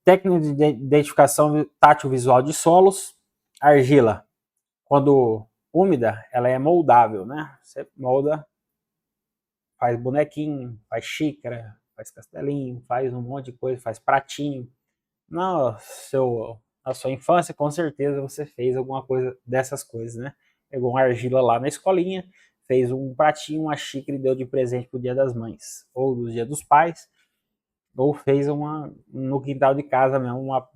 Técnica de identificação tátil visual de solos. Argila, quando úmida, ela é moldável, né? Você molda, faz bonequinho, faz xícara, faz castelinho, faz um monte de coisa, faz pratinho. Na sua infância, com certeza você fez alguma coisa dessas coisas, né? Pegou uma argila lá na escolinha, fez um pratinho, uma xícara e deu de presente pro Dia das Mães, ou do Dia dos Pais, ou fez no quintal de casa mesmo, uma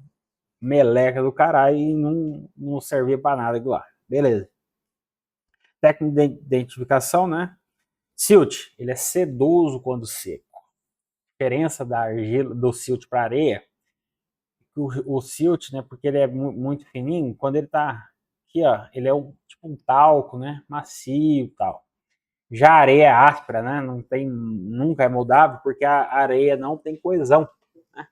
meleca do caralho e não servia para nada aquilo lá. Beleza. Técnica de identificação, né? Silt, ele é sedoso quando seco. A diferença da argila, do silt para areia, o silt, né, porque ele é muito fininho, quando ele tá aqui, ó, ele é tipo um talco, né, macio e tal. Já a areia é áspera, né, nunca é moldável, porque a areia não tem coesão, né?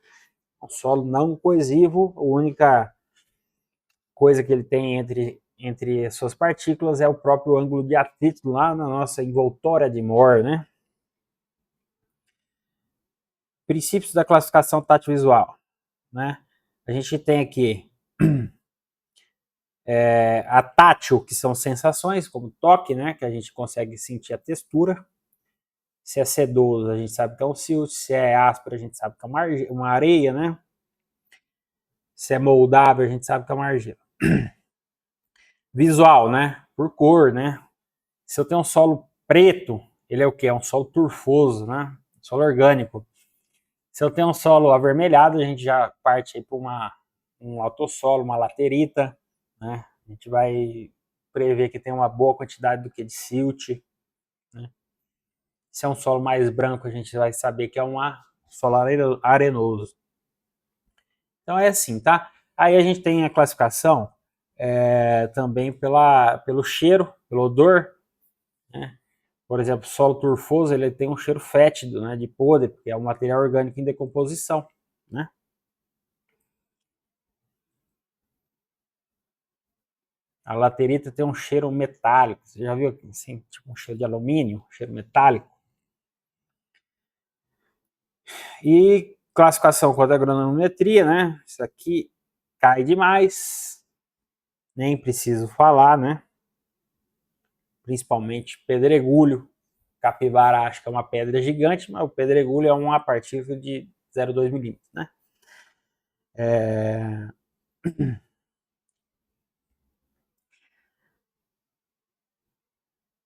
O solo não coesivo, a única coisa que ele tem entre as suas partículas é o próprio ângulo de atrito lá na nossa envoltória de Moore, né? princípios da classificação tátil-visual, né? A gente tem aqui a tátil, que são sensações, como toque, né? Que a gente consegue sentir a textura. Se é sedoso, a gente sabe que é um silt. Se é áspero, a gente sabe que é uma areia, né? Se é moldável, a gente sabe que é uma argila. Visual, né? Por cor, né? Se eu tenho um solo preto, ele é o quê? É um solo turfoso, né? Solo orgânico. Se eu tenho um solo avermelhado, a gente já parte aí para um autossolo, uma laterita, né? A gente vai prever que tem uma boa quantidade do que de silt, né? Se é um solo mais branco, a gente vai saber que é um solo arenoso. Então é assim, tá? Aí a gente tem a classificação também pelo cheiro, pelo odor, né? Por exemplo, solo turfoso, ele tem um cheiro fétido, né, de podre, porque é um material orgânico em decomposição, né? A laterita tem um cheiro metálico, você já viu assim, tipo um cheiro de alumínio, cheiro metálico? E classificação quanto à granulometria, né? Isso aqui cai demais, nem preciso falar, né? Principalmente pedregulho. Capivara acho que é uma pedra gigante, mas o pedregulho é uma partícula de 0,2 milímetros, né?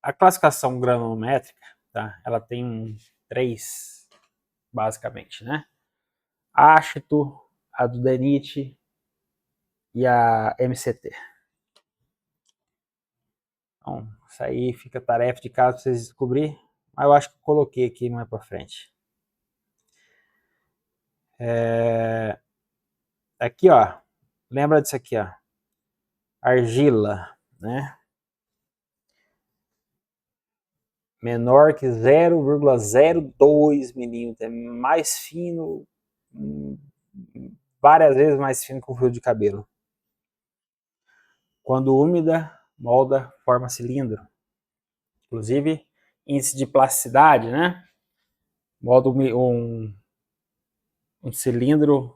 A classificação granulométrica, tá? Ela tem 3, basicamente, né? A Ashito, a Dudenite e a MCT. Então, isso aí fica tarefa de casa para vocês descobrir, mas eu acho que eu coloquei aqui mais para frente. Aqui, ó, lembra disso aqui, ó, argila, né? Menor que 0,02 milímetros, é mais fino, várias vezes mais fino que um fio de cabelo. Quando úmida, molda, forma cilindro. Inclusive, índice de plasticidade, né? Molda um cilindro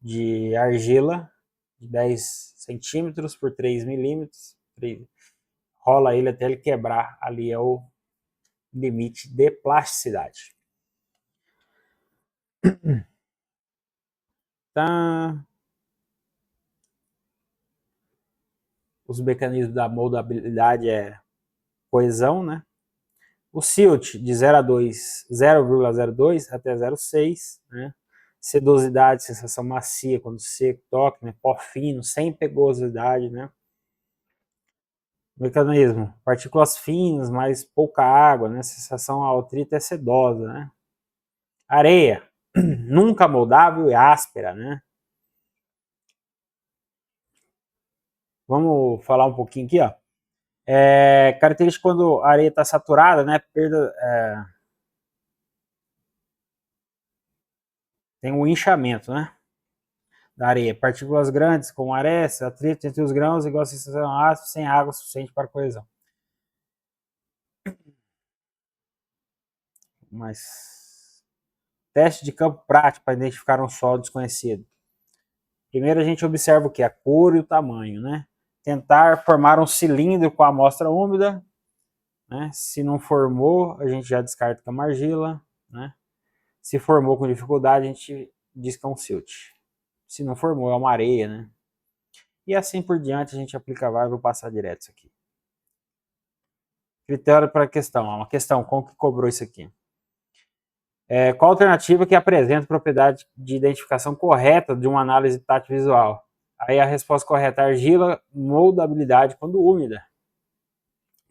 de argila de 10 centímetros por 3 milímetros. Rola ele até ele quebrar. Ali é o limite de plasticidade. Tá. Os mecanismos da moldabilidade é coesão, né? O silt de 0 a 2, 0,02 até 0,6, né? Sedosidade, sensação macia quando seco, toque, né? Pó fino, sem pegosidade, né? Mecanismo, partículas finas, mas pouca água, né? Sensação altrita é sedosa, né? Areia, nunca moldável e áspera, né? Vamos falar um pouquinho aqui, ó. Característica quando a areia está saturada, né? Tem um inchamento, né? Da areia. Partículas grandes, como areias, atrito entre os grãos, igual a sensação áspera, sem água suficiente para coesão. Mas teste de campo prático para identificar um solo desconhecido. Primeiro a gente observa o que? A cor e o tamanho, né? Tentar formar um cilindro com a amostra úmida, né? Se não formou, a gente já descarta que é uma argila, né? Se formou com dificuldade, a gente diz que é um silt. Se não formou, é uma areia, né? E assim por diante a gente aplica vários, vou passar direto isso aqui. Critério para a questão, uma questão, como que cobrou isso aqui? Qual a alternativa que apresenta propriedade de identificação correta de uma análise tátil visual? Aí a resposta correta é argila, moldabilidade quando úmida.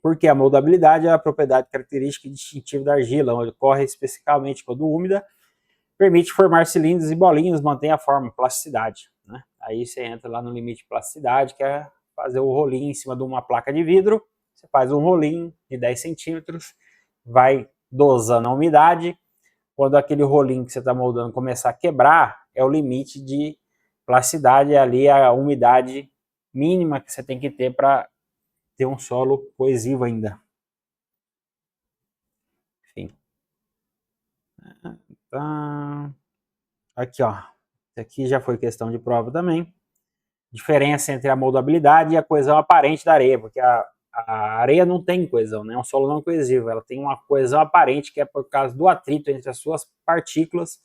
Porque a moldabilidade é a propriedade característica e distintiva da argila, onde ocorre especificamente quando úmida, permite formar cilindros e bolinhos, mantém a forma, plasticidade. Né? Aí você entra lá no limite de plasticidade, que é fazer o rolinho em cima de uma placa de vidro, você faz um rolinho de 10 centímetros, vai dosando a umidade, quando aquele rolinho que você está moldando começar a quebrar, é o limite de plasticidade, ali a umidade mínima que você tem que ter para ter um solo coesivo ainda. Enfim. Aqui, ó. Aqui já foi questão de prova também. Diferença entre a moldabilidade e a coesão aparente da areia, porque a areia não tem coesão, né? É um solo não coesivo, ela tem uma coesão aparente que é por causa do atrito entre as suas partículas.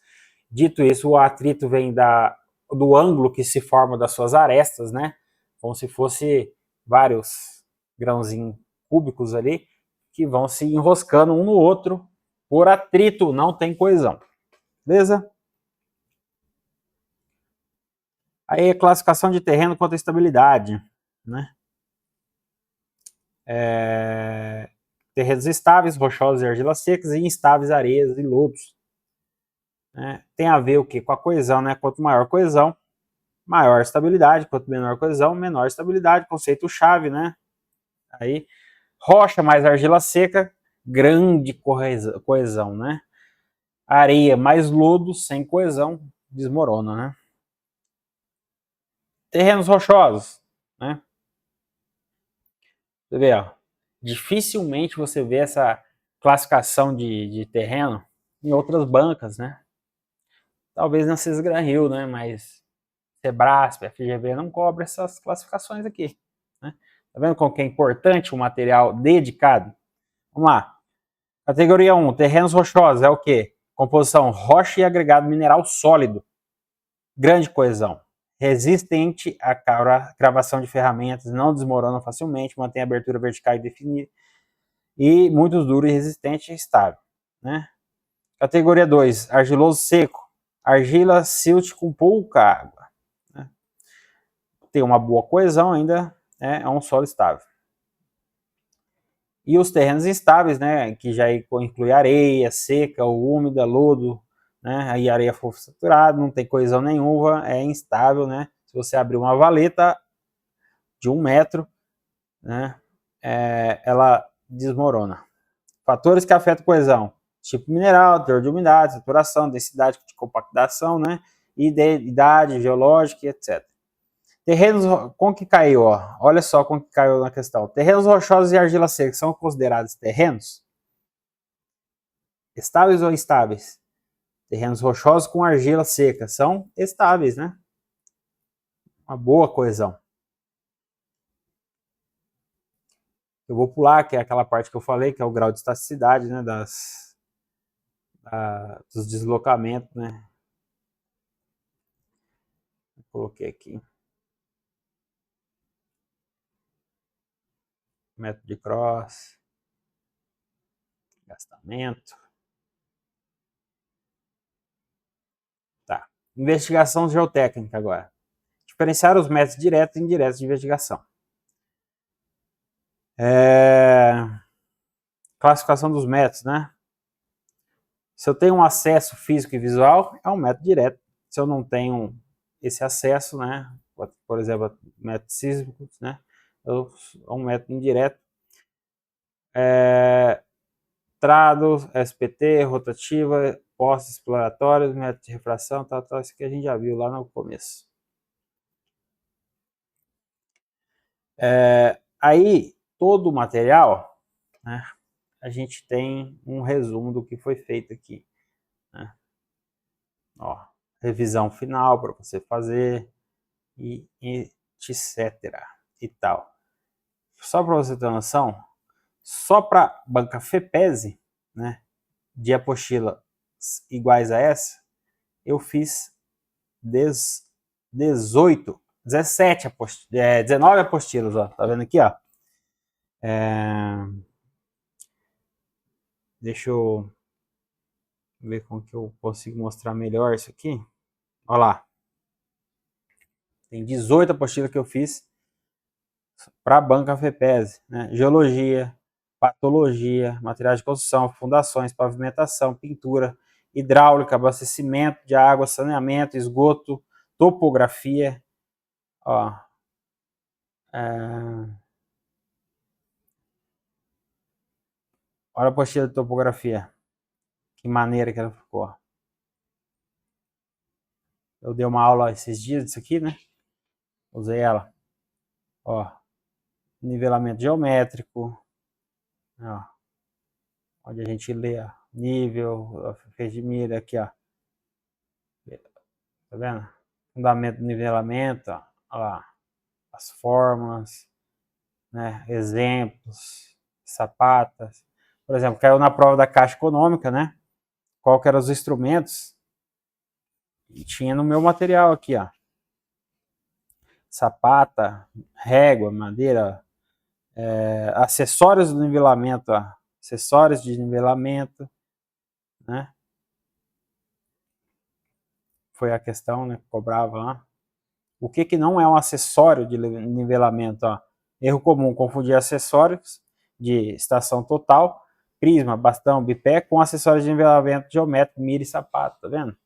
Dito isso, o atrito vem do ângulo que se forma das suas arestas, né? Como se fosse vários grãozinhos cúbicos ali, que vão se enroscando um no outro por atrito, não tem coesão. Beleza? Aí a classificação de terreno quanto à estabilidade, né? Terrenos estáveis, rochosos e argilas secas, e instáveis, areias e lodos. Tem a ver o que? Com a coesão, né? Quanto maior coesão, maior estabilidade, quanto menor coesão, menor estabilidade, conceito-chave, né? Aí, rocha mais argila seca, grande coesão, né? Areia mais lodo, sem coesão, desmorona, né? Terrenos rochosos, né? Você vê, ó, dificilmente você vê essa classificação de terreno em outras bancas, né? Talvez na Cisgran Rio, né? Mas Sebrasp, FGV não cobre essas classificações aqui, né? Tá vendo como que é importante o material dedicado? Vamos lá. Categoria 1, terrenos rochosos, é o quê? Composição rocha e agregado mineral sólido. Grande coesão. Resistente à cravação de ferramentas, não desmorona facilmente, mantém a abertura vertical e definida. E muito duro e resistente e estável, né? Categoria 2, argiloso seco. Argila silt com pouca água, né? Tem uma boa coesão ainda, né? É um solo estável. E os terrenos instáveis, né? Que já inclui areia seca, úmida, lodo, né? Aí areia fofa saturada, não tem coesão nenhuma, é instável, né? Se você abrir uma valeta de 1 metro, né? Ela desmorona. Fatores que afetam coesão: tipo mineral, teor de umidade, saturação, densidade de compactação, né? Idade geológica, etc. Terrenos, como que caiu, ó? Olha só como que caiu na questão. Terrenos rochosos e argila seca são considerados terrenos estáveis ou instáveis? Terrenos rochosos com argila seca são estáveis, né? Uma boa coesão. Eu vou pular, que é aquela parte que eu falei, que é o grau de estasticidade, né? Dos deslocamentos, né? Coloquei aqui. Método de cross. Gastamento. Tá. Investigação geotécnica agora. Diferenciar os métodos diretos e indiretos de investigação. Classificação dos métodos, né? Se eu tenho um acesso físico e visual, é um método direto. Se eu não tenho esse acesso, né? Por exemplo, métodos sísmicos, né? É um método indireto. Trados, SPT, rotativa, postos exploratórios, método de refração, tal, isso que a gente já viu lá no começo. Aí, todo o material, né, a gente tem um resumo do que foi feito aqui, né? Ó, revisão final para você fazer e etc. e tal. Só para você ter noção, só para banca FEPESE, né, de apostila iguais a essa, eu fiz 19 apostilas, ó. Tá vendo aqui, ó? Deixa eu ver como que eu consigo mostrar melhor isso aqui. Olha lá. Tem 18 apostilas que eu fiz para a banca FEPESE, né? Geologia, patologia, materiais de construção, fundações, pavimentação, pintura, hidráulica, abastecimento de água, saneamento, esgoto, topografia. Ó, olha a apostila de topografia. Que maneira que ela ficou. Eu dei uma aula esses dias disso aqui, né? Usei ela. Ó, nivelamento geométrico. Ó, onde a gente lê, ó, nível, fez de mira aqui, ó. Tá vendo? Fundamento do nivelamento, ó, olha lá, as fórmulas, né? Exemplos, sapatas. Por exemplo, caiu na prova da Caixa Econômica, né? Qual que eram os instrumentos? E tinha no meu material aqui, ó. Sapata, régua, madeira, acessórios do nivelamento, ó. Acessórios de nivelamento, né? Foi a questão, né, que cobrava lá. O que não é um acessório de nivelamento, ó? Erro comum, confundir acessórios de estação total, prisma, bastão, bipé, com acessórios de nivelamento geométrico, mira e sapato, tá vendo?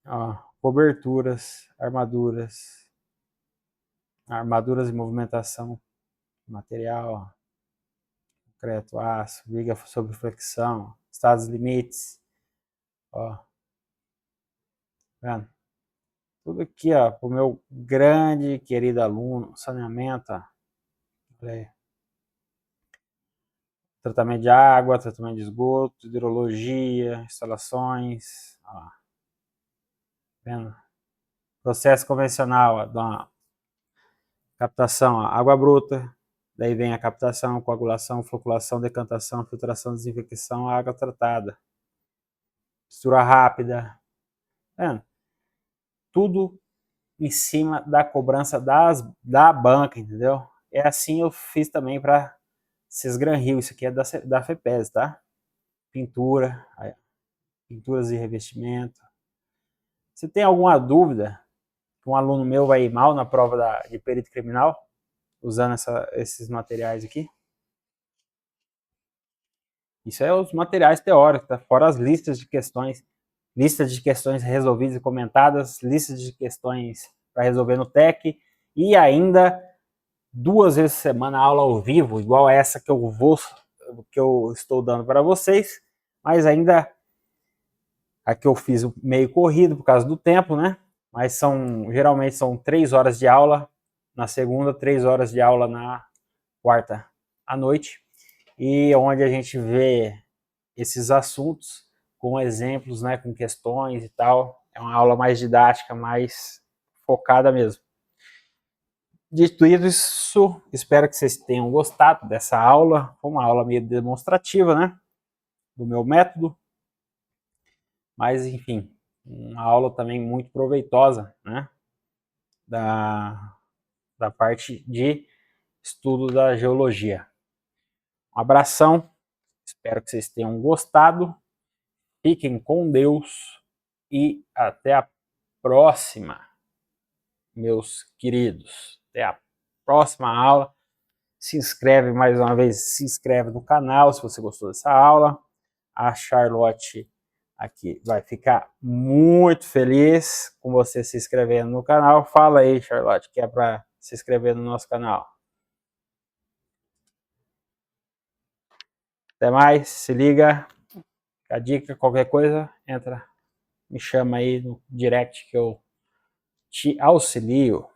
Ó, coberturas, armaduras de movimentação, material, ó, concreto, aço, viga sobre flexão, estados limites, ó, vendo? Tudo aqui, ó, pro meu grande querido aluno, saneamento, ó, olha aí. Tratamento de água, tratamento de esgoto, hidrologia, instalações, ó, vendo? Processo convencional, ó, da captação, ó, água bruta, daí vem a captação, coagulação, floculação, decantação, filtração, desinfecção, água tratada, mistura rápida, vendo? Tudo em cima da cobrança da banca, entendeu? É assim eu fiz também para Cisgran Rio, isso aqui é da FEPES, tá? Pintura, pinturas de revestimento. Se tem alguma dúvida, que um aluno meu vai ir mal na prova de perito criminal, usando esses materiais aqui. Isso é os materiais teóricos, tá? Fora as listas de questões resolvidas e comentadas, listas de questões para resolver no TEC, e ainda 2 vezes por semana aula ao vivo, igual essa que eu estou dando para vocês, mas ainda aqui eu fiz meio corrido por causa do tempo, né? Mas geralmente são 3 horas de aula na segunda, 3 horas de aula na quarta à noite, e onde a gente vê esses assuntos com exemplos, né, com questões e tal. É uma aula mais didática, mais focada mesmo. Dito isso, espero que vocês tenham gostado dessa aula. Foi uma aula meio demonstrativa, né, do meu método. Mas, enfim, uma aula também muito proveitosa, né, da parte de estudo da geologia. Um abração, espero que vocês tenham gostado. Fiquem com Deus e até a próxima, meus queridos. Até a próxima aula. Se inscreve mais uma vez, se inscreve no canal se você gostou dessa aula. A Charlotte aqui vai ficar muito feliz com você se inscrevendo no canal. Fala aí, Charlotte, que é para se inscrever no nosso canal. Até mais, se liga. A dica, qualquer coisa, entra, me chama aí no direct que eu te auxilio.